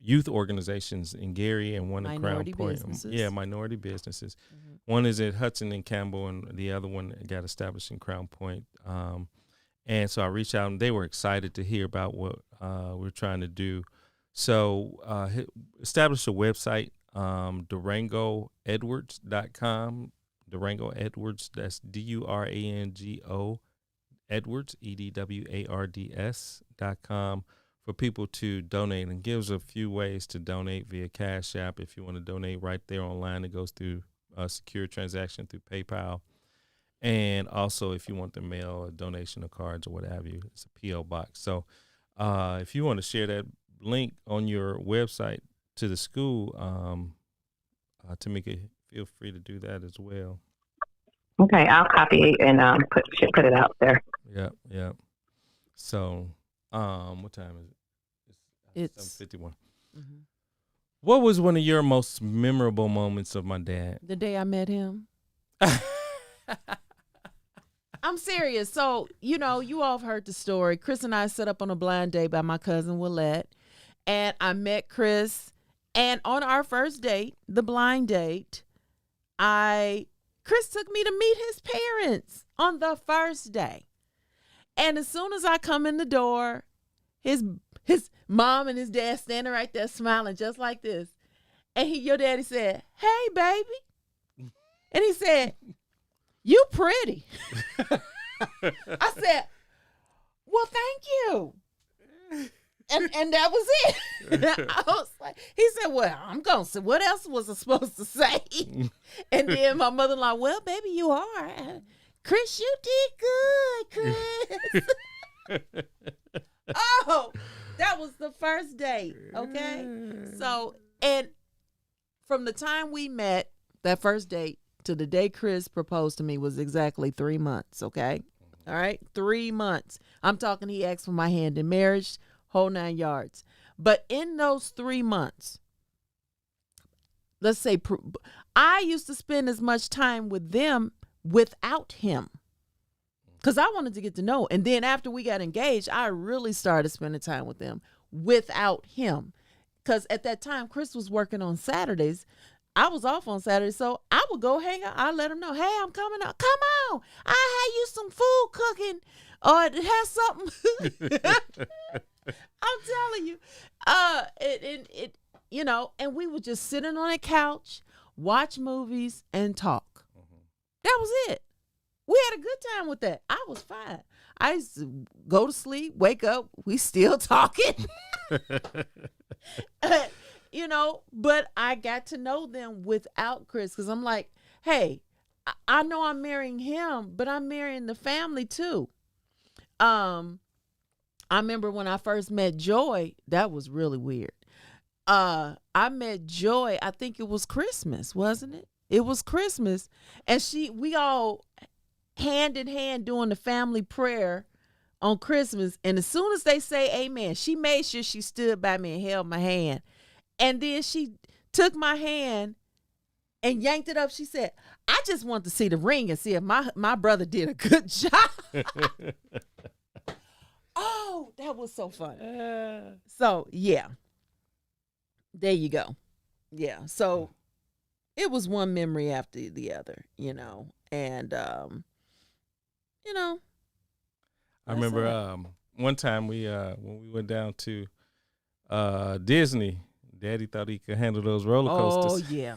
youth organizations in Gary and one in Crown Point. Businesses. Yeah, minority businesses. Mm-hmm. One is at Hudson and Campbell, and the other one got established in Crown Point. And so I reached out, and they were excited to hear about what we're trying to do. So established a website. DurangoEdwards.com. Durango Edwards, that's DURANGO Edwards, EDWARDS.com, for people to donate, and gives a few ways to donate via Cash App. If you want to donate right there online, it goes through a secure transaction through PayPal. And also, if you want to mail a donation of cards or what have you, it's a P.O. box. So if you want to share that link on your website to the school, Tamika, feel free to do that as well. Okay, I'll copy it and put it out there. Yeah. So, what time is it? It's 7:51. Mm-hmm. What was one of your most memorable moments of my dad? The day I met him. I'm serious. So, you all have heard the story. Chris and I set up on a blind date by my cousin Willette, and I met Chris. And on our first date, the blind date, Chris took me to meet his parents on the first day. And as soon as I come in the door, his mom and his dad standing right there smiling just like this. And your daddy said, "Hey, baby." And he said, "You pretty." I said, "Well, thank you." And that was it. I was like, he said, well, I'm going to say, what else was I supposed to say? And then my mother-in-law, well, baby, you are. Chris, you did good, Chris. Oh, that was the first date, okay? So, and from the time we met, that first date, to the day Chris proposed to me was exactly 3 months, okay? All right? 3 months. I'm talking he asked for my hand in marriage, whole 9 yards. But in those 3 months, let's say, I used to spend as much time with them without him. Because I wanted to get to know. And then after we got engaged, I really started spending time with them without him. Because at that time, Chris was working on Saturdays. I was off on Saturdays, so I would go hang out. I let him know, hey, I'm coming up. Come on. I had you some food cooking. Or it has something. I'm telling you. And we were just sitting on a couch, watch movies, and talk. That was it. We had a good time with that. I was fine. I used to go to sleep, wake up, we still talking. But I got to know them without Chris because I'm like, hey, I know I'm marrying him, but I'm marrying the family too. I remember when I first met Joy, that was really weird. I met Joy, I think it was Christmas, wasn't it? It was Christmas. And we all hand in hand doing the family prayer on Christmas. And as soon as they say amen, she made sure she stood by me and held my hand. And then she took my hand and yanked it up. She said, I just want to see the ring and see if my brother did a good job. Oh, that was so fun. So, yeah. There you go. Yeah. So it was one memory after the other, and, I remember one time when we went down to Disney, Daddy thought he could handle those roller coasters. Oh, yeah.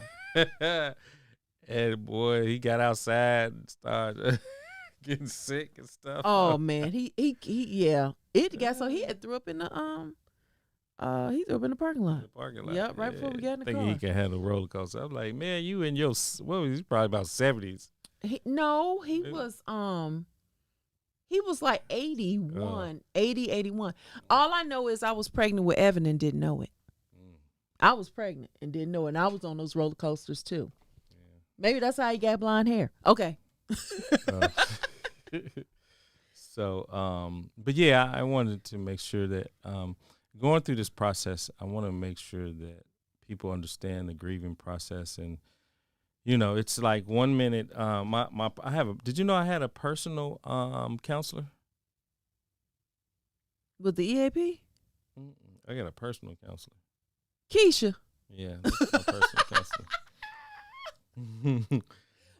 And boy, he got outside and started getting sick and stuff. Oh man, he yeah. It got so he had threw up in the he threw up in the parking lot. Yep, right before we got in the car. Thinking he can handle roller coasters. I'm like, man, you in your he's probably about 70s. He was like 81, 80, 81. All I know is I was pregnant with Evan and didn't know it. I was pregnant and didn't know it. And I was on those roller coasters too. Yeah. Maybe that's how he got blonde hair. Okay. But yeah, I wanted to make sure that going through this process, I want to make sure that people understand the grieving process. And, it's like 1 minute, did you know I had a personal counselor? With the EAP? I got a personal counselor. Keisha. Yeah, that's my personal counselor.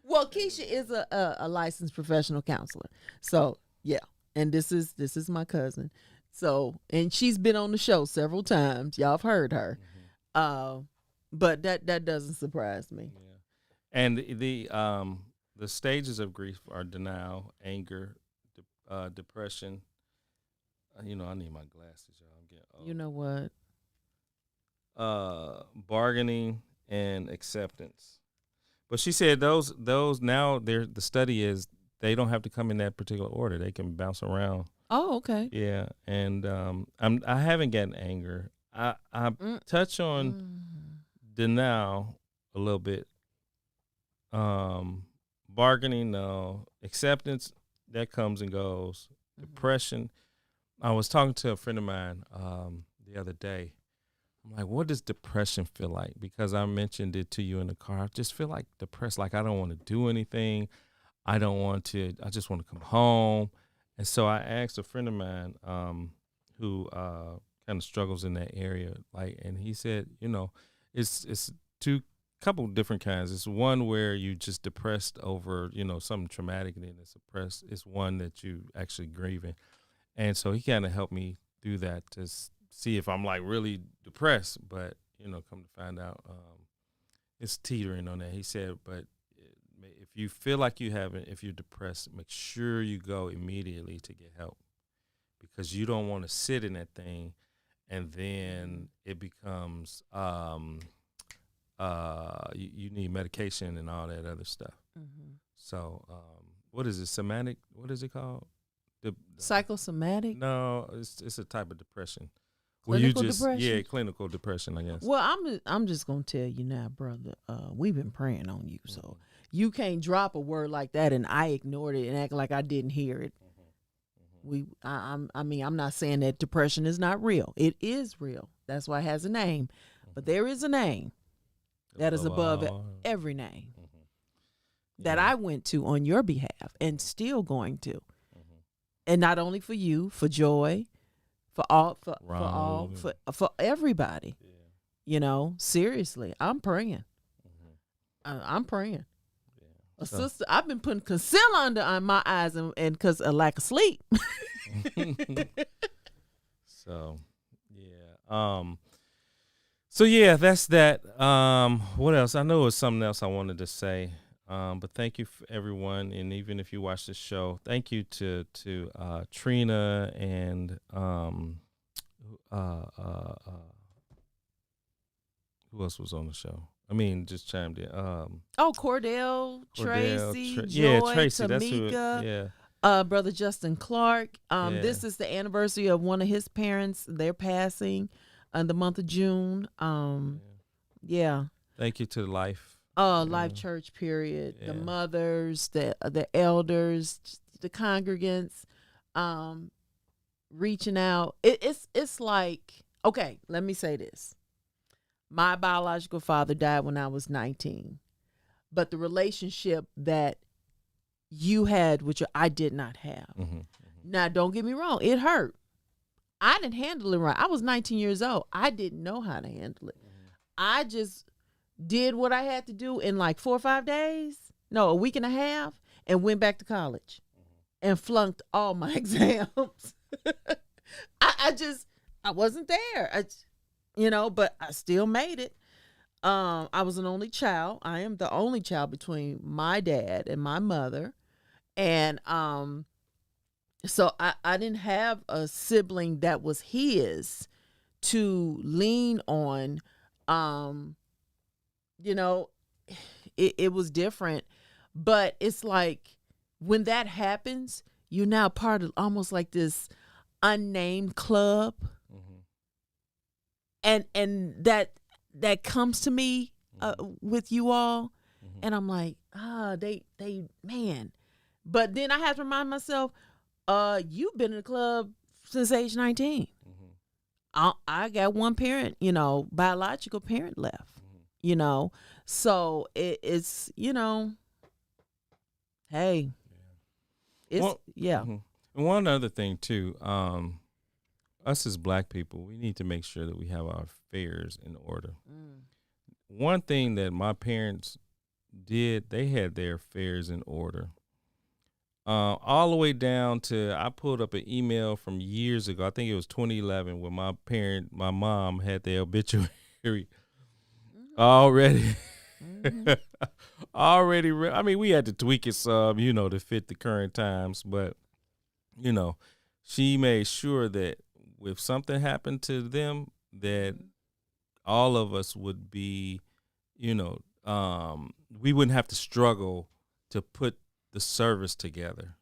Well, Keisha is a licensed professional counselor. So, yeah. And this is my cousin. So, and she's been on the show several times. Y'all have heard her. Mm-hmm. But that doesn't surprise me. Yeah. And the stages of grief are denial, anger, depression. I need my glasses, y'all. I'm getting old. You know what? Bargaining and acceptance. But she said those now the study is they don't have to come in that particular order. They can bounce around. Oh, okay. Yeah, and I haven't gotten anger. I touch on denial a little bit. Bargaining, no. Acceptance, that comes and goes. Depression. I was talking to a friend of mine the other day. I'm like, what does depression feel like? Because I mentioned it to you in the car. I just feel like depressed, like I don't want to do anything. I just want to come home. And so I asked a friend of mine who kind of struggles in that area, and he said, it's couple different kinds. It's one where you just depressed over, something traumatic, and then it's one that you actually grieving. And so he kind of helped me through that to see if I'm like really depressed, but come to find out it's teetering on that. He said, but if you feel like if you're depressed, make sure you go immediately to get help, because you don't want to sit in that thing and then it becomes you need medication and all that other stuff. Mm-hmm. So what is it? Somatic? What is it called? Psychosomatic? No, it's a type of depression. Clinical depression? Yeah, clinical depression, I guess. Well, I'm just gonna tell you now, brother. We've been praying on you, so you can't drop a word like that and I ignored it and act like I didn't hear it. I mean, I'm not saying that depression is not real. It is real. That's why it has a name. But there is a name that is above every name that I went to on your behalf and still going to. And not only for you, for Joy, for everybody. Yeah. You know, seriously, I'm praying. I'm praying. Yeah. Sister, I've been putting concealer under my eyes and because of lack of sleep. So, yeah. So yeah, that's that. What else? I know it was something else I wanted to say. But thank you for everyone, and even if you watch this show, thank you to Trina and who else was on the show? I mean, just chimed in. Cordell, Tracy, Joy, Tracy, Tamika, Brother Justin Clark. This is the anniversary of one of his parents. They're passing in the month of June. Yeah. Thank you to Life. Life Church, period. Yeah. The mothers, the elders, the congregants, reaching out. It's like, okay, let me say this. My biological father died when I was 19, but the relationship that you had, which I did not have. Now, don't get me wrong, it hurt. I didn't handle it right. I was 19 years old. I didn't know how to handle it. I just did what I had to do in like 4 or 5 days, a week and a half, and went back to college and flunked all my exams. I wasn't there. But I still made it. I was an only child. I am the only child between my dad and my mother. And so I didn't have a sibling that was his to lean on. It was different, but it's like when that happens, you're now part of almost like this unnamed club. And that comes to me with you all, and I'm like, they man. But then I have to remind myself, you've been in the club since age 19. I got one parent, biological parent left. So it's hey, it's And one other thing too, us as Black people, we need to make sure that we have our affairs in order. One thing that my parents did, they had their affairs in order. All the way down to, I pulled up an email from years ago, I think it was 2011, where my mom had their obituary already. I mean, we had to tweak it some, to fit the current times, but, she made sure that if something happened to them, that all of us would be, we wouldn't have to struggle to put the service together,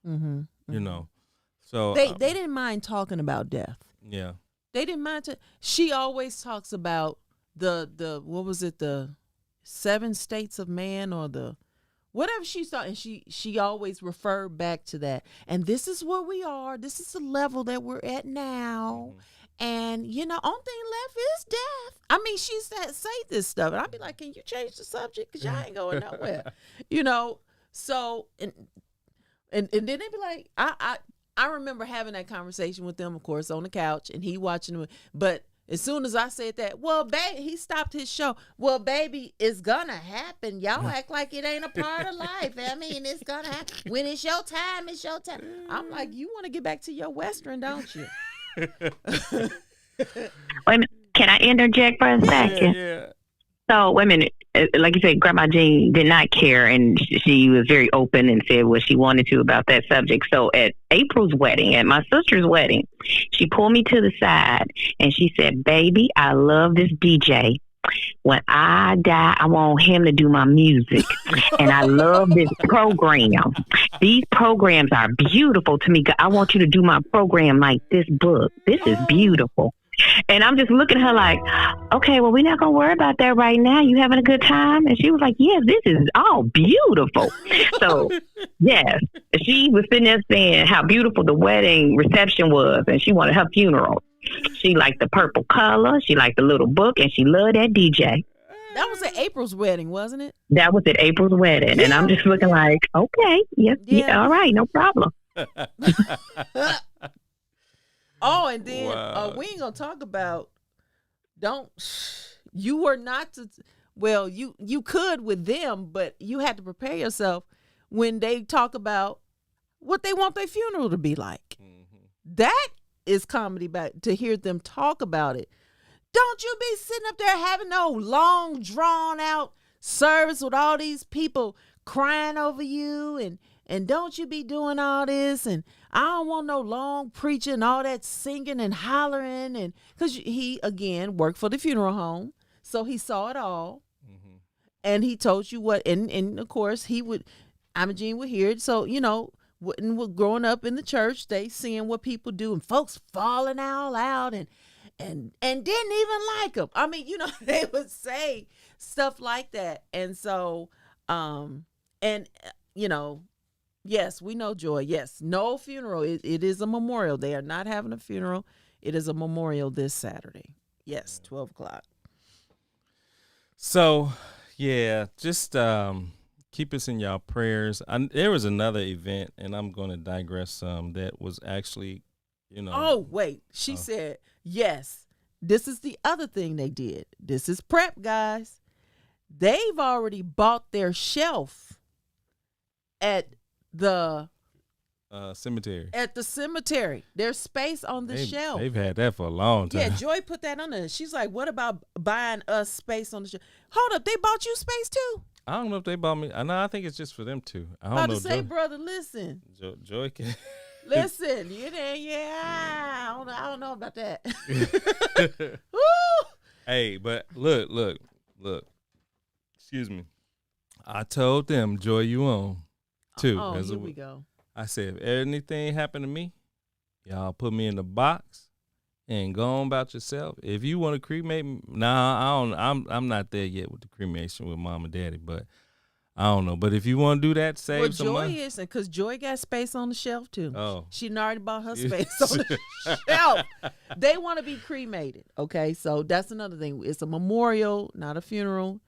So they didn't mind talking about death. Yeah, they didn't mind. She always talks about the what was it, the 7 states of man, or the whatever she saw, and she always referred back to that. And this is where we are. This is the level that we're at now. And only thing left is death. I mean, she said say this stuff, and I'd be like, "Can you change the subject? Cause y'all ain't going nowhere." So and then they'd be like, I remember having that conversation with them, of course, on the couch, and he watching them. But as soon as I said that, well, baby, he stopped his show. Well, baby, it's gonna happen. Y'all act like it ain't a part of life. I mean, it's gonna happen. When it's your time, it's your time. I'm like, you want to get back to your Western, don't you? Wait a minute. Can I interject for a second? Yeah. So, wait a minute. like you said, Grandma Jean did not care, and she was very open and said what she wanted to about that subject. So at April's wedding, at my sister's wedding, she pulled me to the side and she said, "Baby, I love this DJ. When I die, I want him to do my music. And I love this program. These programs are beautiful to me. I want you to do my program like this book. This is beautiful." And I'm just looking at her like, okay, well, we're not going to worry about that right now. You having a good time? And she was like, yes, this is all beautiful. So, yes, she was sitting there saying how beautiful the wedding reception was, and she wanted her funeral. She liked the purple color. She liked the little book, and she loved that DJ. That was at April's wedding, wasn't it? That was at April's wedding. Yeah. And I'm just looking like, okay, yeah, all right, no problem. Oh, and then we ain't gonna talk about. You were not to. Well, you could with them, but you had to prepare yourself when they talk about what they want their funeral to be like. Mm-hmm. That is comedy back to hear them talk about it. Don't you be sitting up there having no long drawn out service with all these people crying over you and don't you be doing all this, and I don't want no long preaching, all that singing and hollering, and because he again worked for the funeral home, so he saw it all, and he told you what, and of course Imogene would hear it. So growing up in the church, they seeing what people do, and folks falling all out and didn't even like him. I mean, they would say stuff like that, and so yes, we know, Joy. Yes, no funeral. It is a memorial. They are not having a funeral. It is a memorial this Saturday. Yes, 12 o'clock. So, yeah, just keep us in y'all prayers. There was another event, and I'm going to digress some, that was actually, Oh, wait. She said, yes, this is the other thing they did. This is prep, guys. They've already bought their shelf at the cemetery. At the cemetery. There's space on the shelf. They've had that for a long time. Yeah, Joy put that on there. She's like, what about buying us space on the shelf? Hold up, they bought you space too? I don't know if they bought me. No, I think it's just for them two. I don't about know. To say, brother, listen. Joy can... Listen, I don't know about that. Hey, but look. Excuse me. I told them, Joy, you on. Too. Oh, here we go. I said, if anything happened to me, y'all put me in the box and go on about yourself. If you want to cremate me, I'm not there yet with the cremation with mom and daddy, but I don't know. But if you want to do that, save some money. Joy isn't, because Joy got space on the shelf too. Oh. She already bought her space on the shelf. They want to be cremated. Okay, so that's another thing. It's a memorial, not a funeral.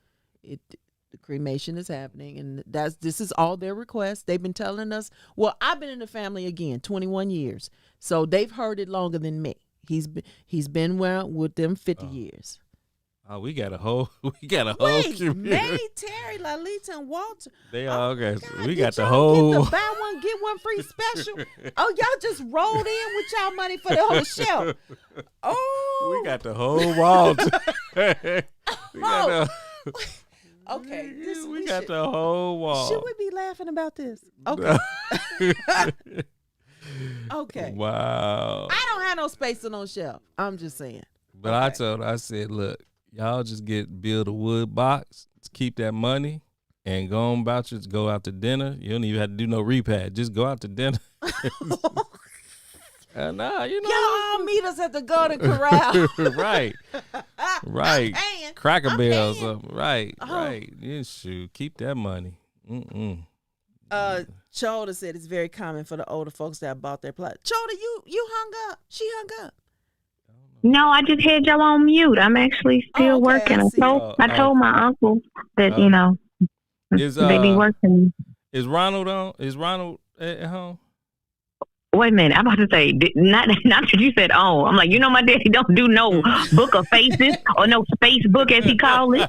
The cremation is happening, and this is all their requests. They've been telling us. Well, I've been in the family again 21 years, so they've heard it longer than me. He's been with them 50 years. Oh, we got a whole Wait, community. May, Terry, Lalita, and Walter. They all got. God, we got the y'all whole. Get the buy one get one free special. Oh, y'all just rolled in with y'all money for the whole shelf. Oh, we got the whole wall. Okay, we got the whole wall. Should we be laughing about this? Okay. Okay. Wow. I don't have no space on no shelf. I'm just saying. But okay. I said, look, y'all just build a wood box, keep that money, and go on about you. Go out to dinner. You don't even have to do no repad. Just go out to dinner. Y'all meet us at the Golden Corral. right. Cracker Barrel or something. Right. Yeah, shoot. Keep that money. Choda said it's very common for the older folks that bought their plot. Choda, you hung up. She hung up. No, I just had y'all on mute. I'm actually still working. I told my uncle that they be working. Is Ronald on? Is Ronald at home? Wait a minute, I'm about to say, not that you said, I'm like, my daddy don't do no book of faces or no Facebook as he call it.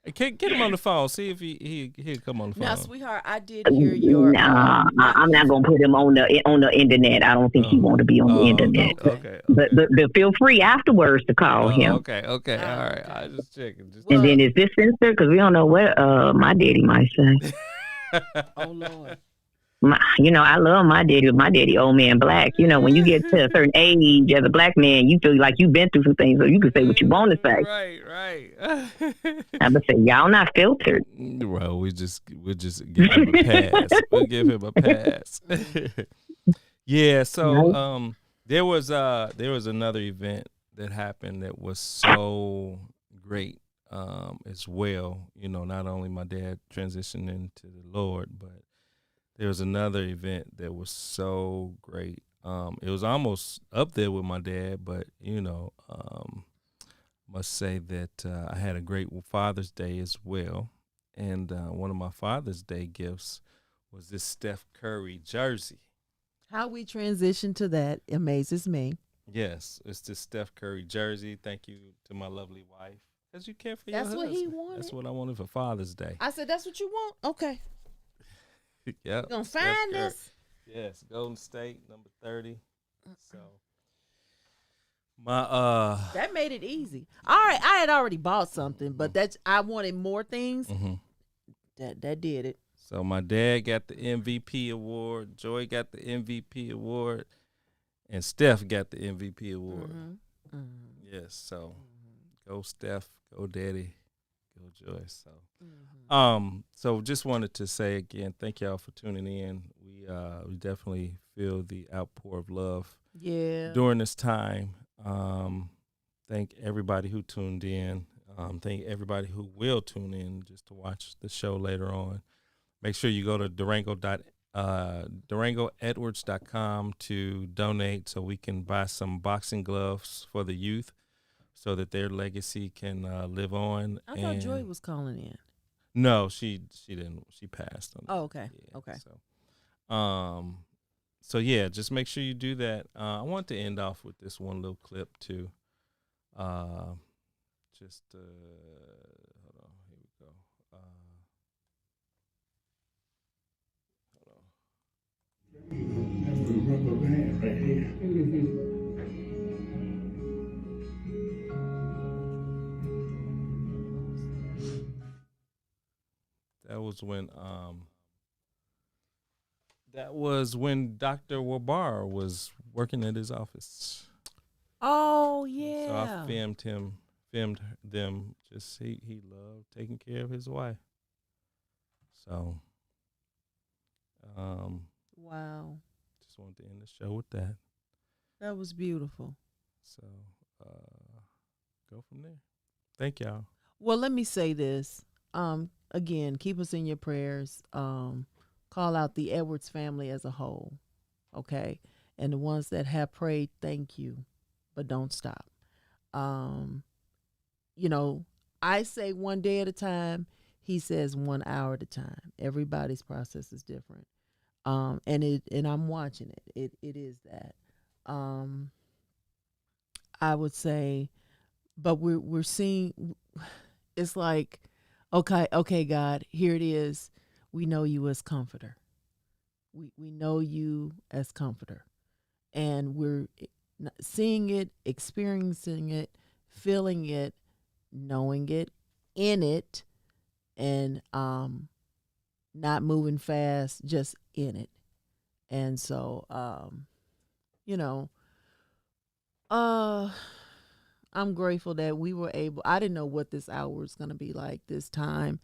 Get him on the phone. See if he'll come on the phone. Now, sweetheart, I did hear your. Nah, I'm not gonna put him on the internet. I don't think he want to be on the internet. Okay. But feel free afterwards to call him. Okay. All right. I just checking. And then is this censored? Because we don't know what my daddy might say. Oh Lord. I love my daddy, but my daddy old man black. When you get to a certain age as a black man, you feel like you've been through some things, so you can say what you want to say. Right. I'm gonna say y'all not filtered. Well, we'll just give him a pass. We'll give him a pass. Yeah. So there was another event that happened that was so great as well. Not only my dad transitioning to the Lord, but there was another event that was so great. It was almost up there with my dad, but must say that I had a great Father's Day as well. And one of my Father's Day gifts was this Steph Curry jersey. How we transition to that amazes me. Yes, it's this Steph Curry jersey. Thank you to my lovely wife. Because you care for your husband. That's what he wanted. That's what I wanted for Father's Day. I said, that's what you want? Okay. Yeah. You gonna find this? Yes, Golden State, number 30. So my that made it easy. All right, I had already bought something, but I wanted more things. Mm-hmm. That did it. So my dad got the MVP award, Joy got the MVP award, and Steph got the MVP award. Mm-hmm. Mm-hmm. Yes, so go Steph, go Daddy, go Joy. So so just wanted to say again, thank y'all for tuning in. We definitely feel the outpour of love during this time. Thank everybody who tuned in. Thank everybody who will tune in just to watch the show later on. Make sure you go to DurangoEdwards.com to donate so we can buy some boxing gloves for the youth so that their legacy can live on. I thought Joy was calling in. No, she didn't. She passed on that. Oh, okay. Yeah, okay. So yeah, just make sure you do that. I want to end off with this one little clip too. Hold on, here we go. Rubber band right here. That was when Dr. Wabar was working at his office. Oh yeah. So I filmed them. Just he loved taking care of his wife. So wow. Just wanted to end the show with that. That was beautiful. So go from there. Thank y'all. Well, let me say this. Again, keep us in your prayers. Call out the Edwards family as a whole, okay? And the ones that have prayed, thank you, but don't stop. I say one day at a time. He says 1 hour at a time. Everybody's process is different, and I'm watching it. It is that. I would say, but we're seeing. It's like, okay, God, here it is. We know you as comforter. We know you as comforter. And we're seeing it, experiencing it, feeling it, knowing it, in it, and not moving fast, just in it. And so, I'm grateful that we were able. I didn't know what this hour was going to be like this time.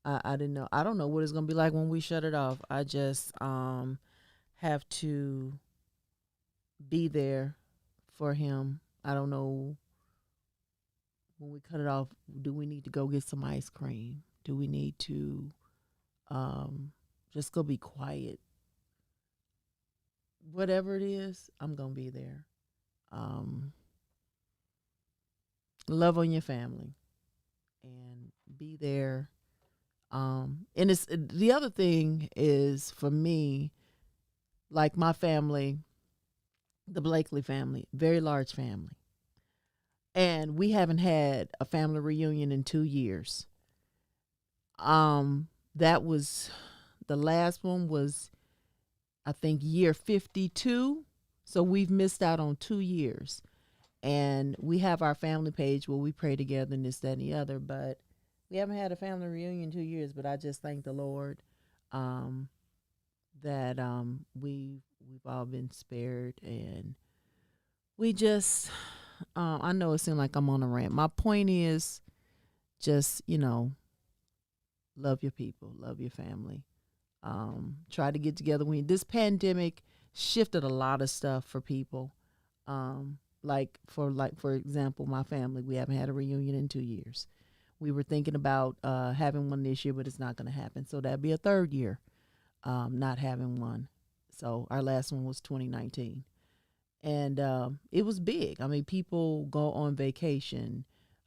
I didn't know. I don't know what it's going to be like when we shut it off. I just have to be there for him. I don't know when we cut it off. Do we need to go get some ice cream? Do we need to just go be quiet? Whatever it is, I'm going to be there. Love on your family and be there. And it's the other thing is for me, like my family, the Blakely family, very large family. And we haven't had a family reunion in 2 years. That was, the last one was, I think, year 52. So we've missed out on 2 years. And we have our family page where we pray together and this, that, and the other. But we haven't had a family reunion in 2 years. But I just thank the Lord that we've all been spared. And we just, I know it seems like I'm on a rant. My point is just, love your people, love your family. Try to get together. This pandemic shifted a lot of stuff for people. For example, my family, we haven't had a reunion in 2 years. We were thinking about having one this year, but it's not going to happen. So that'd be a third year not having one. So our last one was 2019. And it was big. I mean, people go on vacation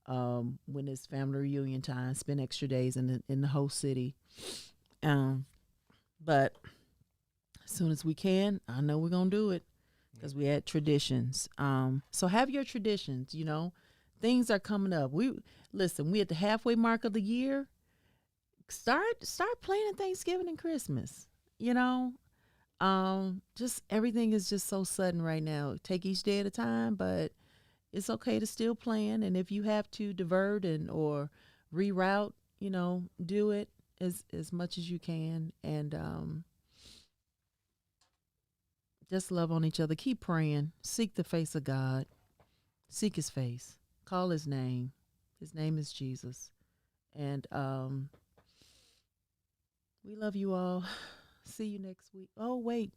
when it's family reunion time, spend extra days in the host city. But as soon as we can, I know we're going to do it because we had traditions. So have your traditions, Things are coming up. We at the halfway mark of the year. Start planning Thanksgiving and Christmas, just everything is just so sudden right now. Take each day at a time, but it's okay to still plan. And if you have to divert or reroute, do it as much as you can. And just love on each other. Keep praying. Seek the face of God. Seek his face. Call his name. His name is Jesus. And we love you all. See you next week. Oh, wait.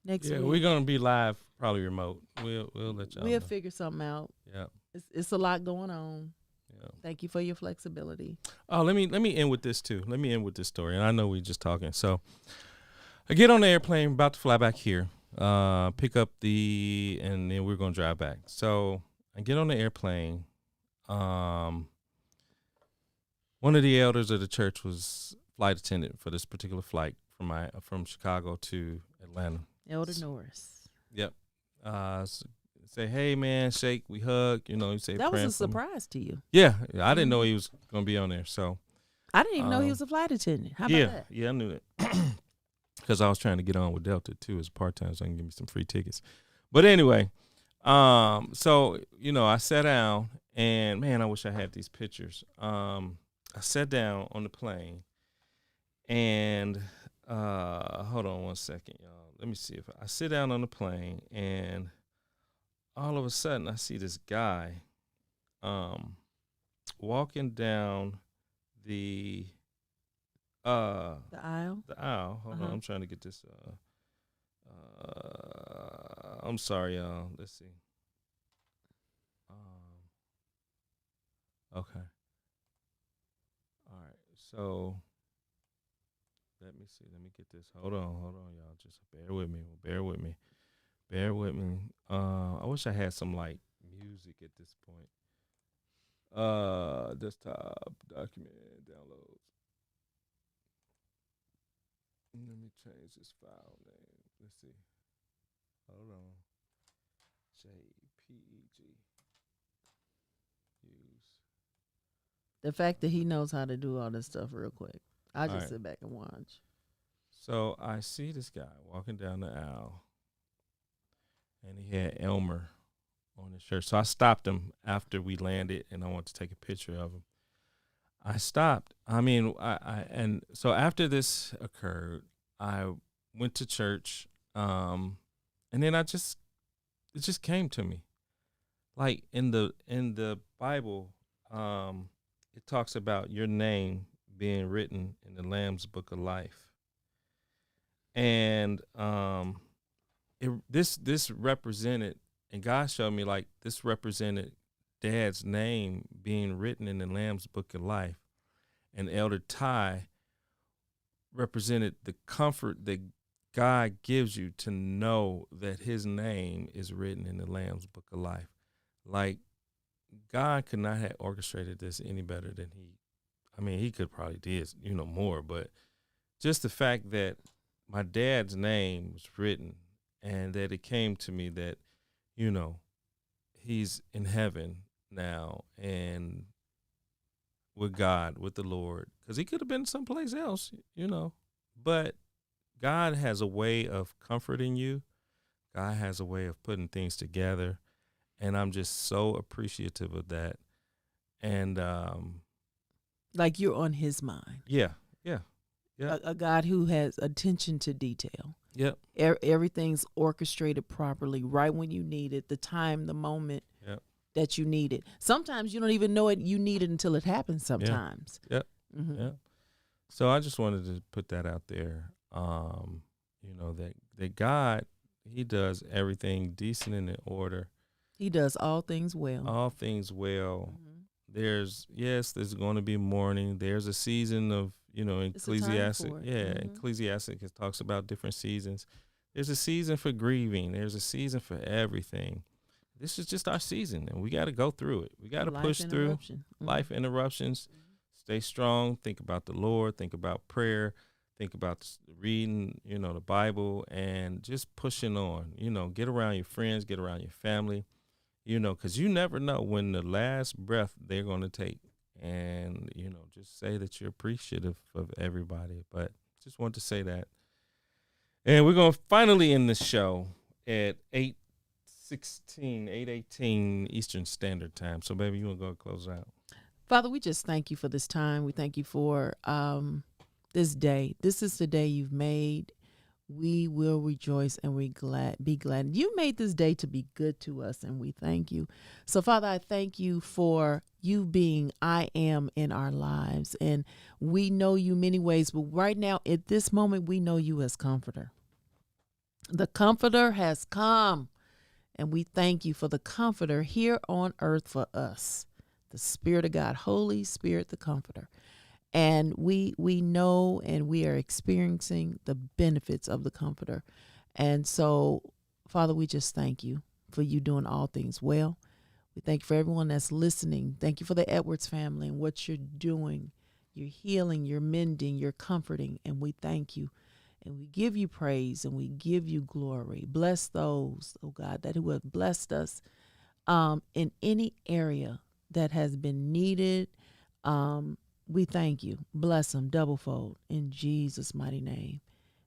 Next week. Yeah, we're going to be live, probably remote. We'll let y'all know. Figure something out. Yeah. It's a lot going on. Yeah. Thank you for your flexibility. Oh, let me end with this too. Let me end with this story. And I know we're just talking. So I get on the airplane, about to fly back here, pick up and then we're going to drive back. So I get on the airplane. One of the elders of the church was flight attendant for this particular flight from Chicago to Atlanta. Elder Norris. Yep. Say, hey man, shake, we hug. You say that was a surprise to you. Yeah, I didn't know he was gonna be on there. So I didn't even know he was a flight attendant. How about that? Yeah, I knew it because I was trying to get on with Delta too as part time, so I can give me some free tickets. But anyway, so I sat down and man, I wish I had these pictures. I sat down on the plane and hold on one second, y'all. Let me see if I sit down on the plane and all of a sudden I see this guy walking down the aisle. The aisle. Hold on, I'm trying to get this I'm sorry, y'all. Let's see. Okay. All right. So let me see. Let me get this. Hold on, y'all. Just bear with me. I wish I had some like music at this point. Desktop document downloads. Let me change this file name. Let's see. Hold on. JPEG. Use. The fact that he knows how to do all this stuff real quick. I just right. sit back and watch. So I see this guy walking down the aisle, and he had Elmer on his shirt. So I stopped him after we landed, and I wanted to take a picture of him. I stopped. And so after this occurred, I went to church, and then it just came to me, like in the Bible, it talks about your name being written in the Lamb's Book of Life. And this represented, and God showed me like this represented Dad's name being written in the Lamb's Book of Life, and Elder Ty represented the comfort that God gives you to know that his name is written in the Lamb's Book of Life. Like God could not have orchestrated this any better than he could probably did, more, but just the fact that my dad's name was written and that it came to me that, he's in heaven now and with God, with the Lord, because he could have been someplace else, but God has a way of comforting you. God has a way of putting things together, and I'm just so appreciative of that. And like you're on his mind. Yeah. A God who has attention to detail. Yep. Everything's orchestrated properly, right when you need it, the time, the moment that you need it. Sometimes you don't even know it. You need it until it happens. Sometimes. Yep. Mm-hmm. Yep. So I just wanted to put that out there. That God, he does everything decent and in order. He does all things well. All things well. Mm-hmm. There's going to be mourning. There's a season of, Ecclesiastic. Ecclesiastic talks about different seasons. There's a season for grieving. There's a season for everything. This is just our season, and we got to go through it. We got to push through life interruptions. Mm-hmm. Stay strong. Think about the Lord. Think about prayer. Think about reading, the Bible, and just pushing on. Get around your friends. Get around your family. Because you never know when the last breath they're going to take. And, just say that you're appreciative of everybody. But just want to say that. And we're going to finally end the show at 8:18 Eastern Standard Time. So, baby, you want to go close out? Father, we just thank you for this time. We thank you for this day. This is the day you've made. We will rejoice and be glad. You made this day to be good to us, and we thank you. So, Father, I thank you for you being I am in our lives. And we know you many ways, but right now, at this moment, we know you as Comforter. The Comforter has come, and we thank you for the Comforter here on earth for us. The Spirit of God, Holy Spirit, the Comforter. And we know and we are experiencing the benefits of the Comforter. And so, Father, we just thank you for you doing all things well. We thank you for everyone that's listening. Thank you for the Edwards family and what you're doing. You're healing, you're mending, you're comforting. And we thank you. And we give you praise and we give you glory. Bless those, oh God, that who have blessed us in any area that has been needed. We thank you. Bless them doublefold in Jesus' mighty name.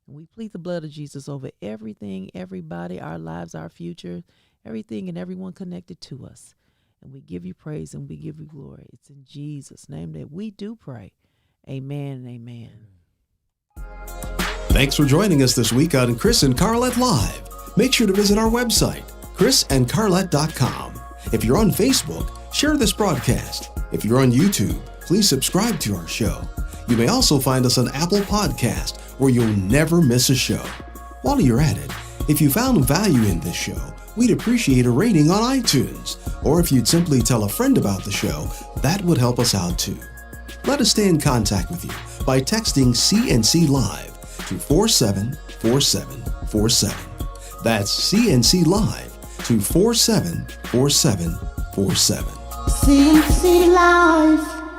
And we plead the blood of Jesus over everything, everybody, our lives, our future, everything and everyone connected to us. And we give you praise and we give you glory. It's in Jesus' name that we do pray. Amen and amen. Thanks for joining us this week on Chris and Carlette Live. Make sure to visit our website, chrisandcarlette.com. If you're on Facebook, share this broadcast. If you're on YouTube, please subscribe to our show. You may also find us on Apple Podcast, where you'll never miss a show. While you're at it, if you found value in this show, we'd appreciate a rating on iTunes. Or if you'd simply tell a friend about the show, that would help us out too. Let us stay in contact with you by texting CNC Live to 474747. That's CNC Live to 474747. CNC Live.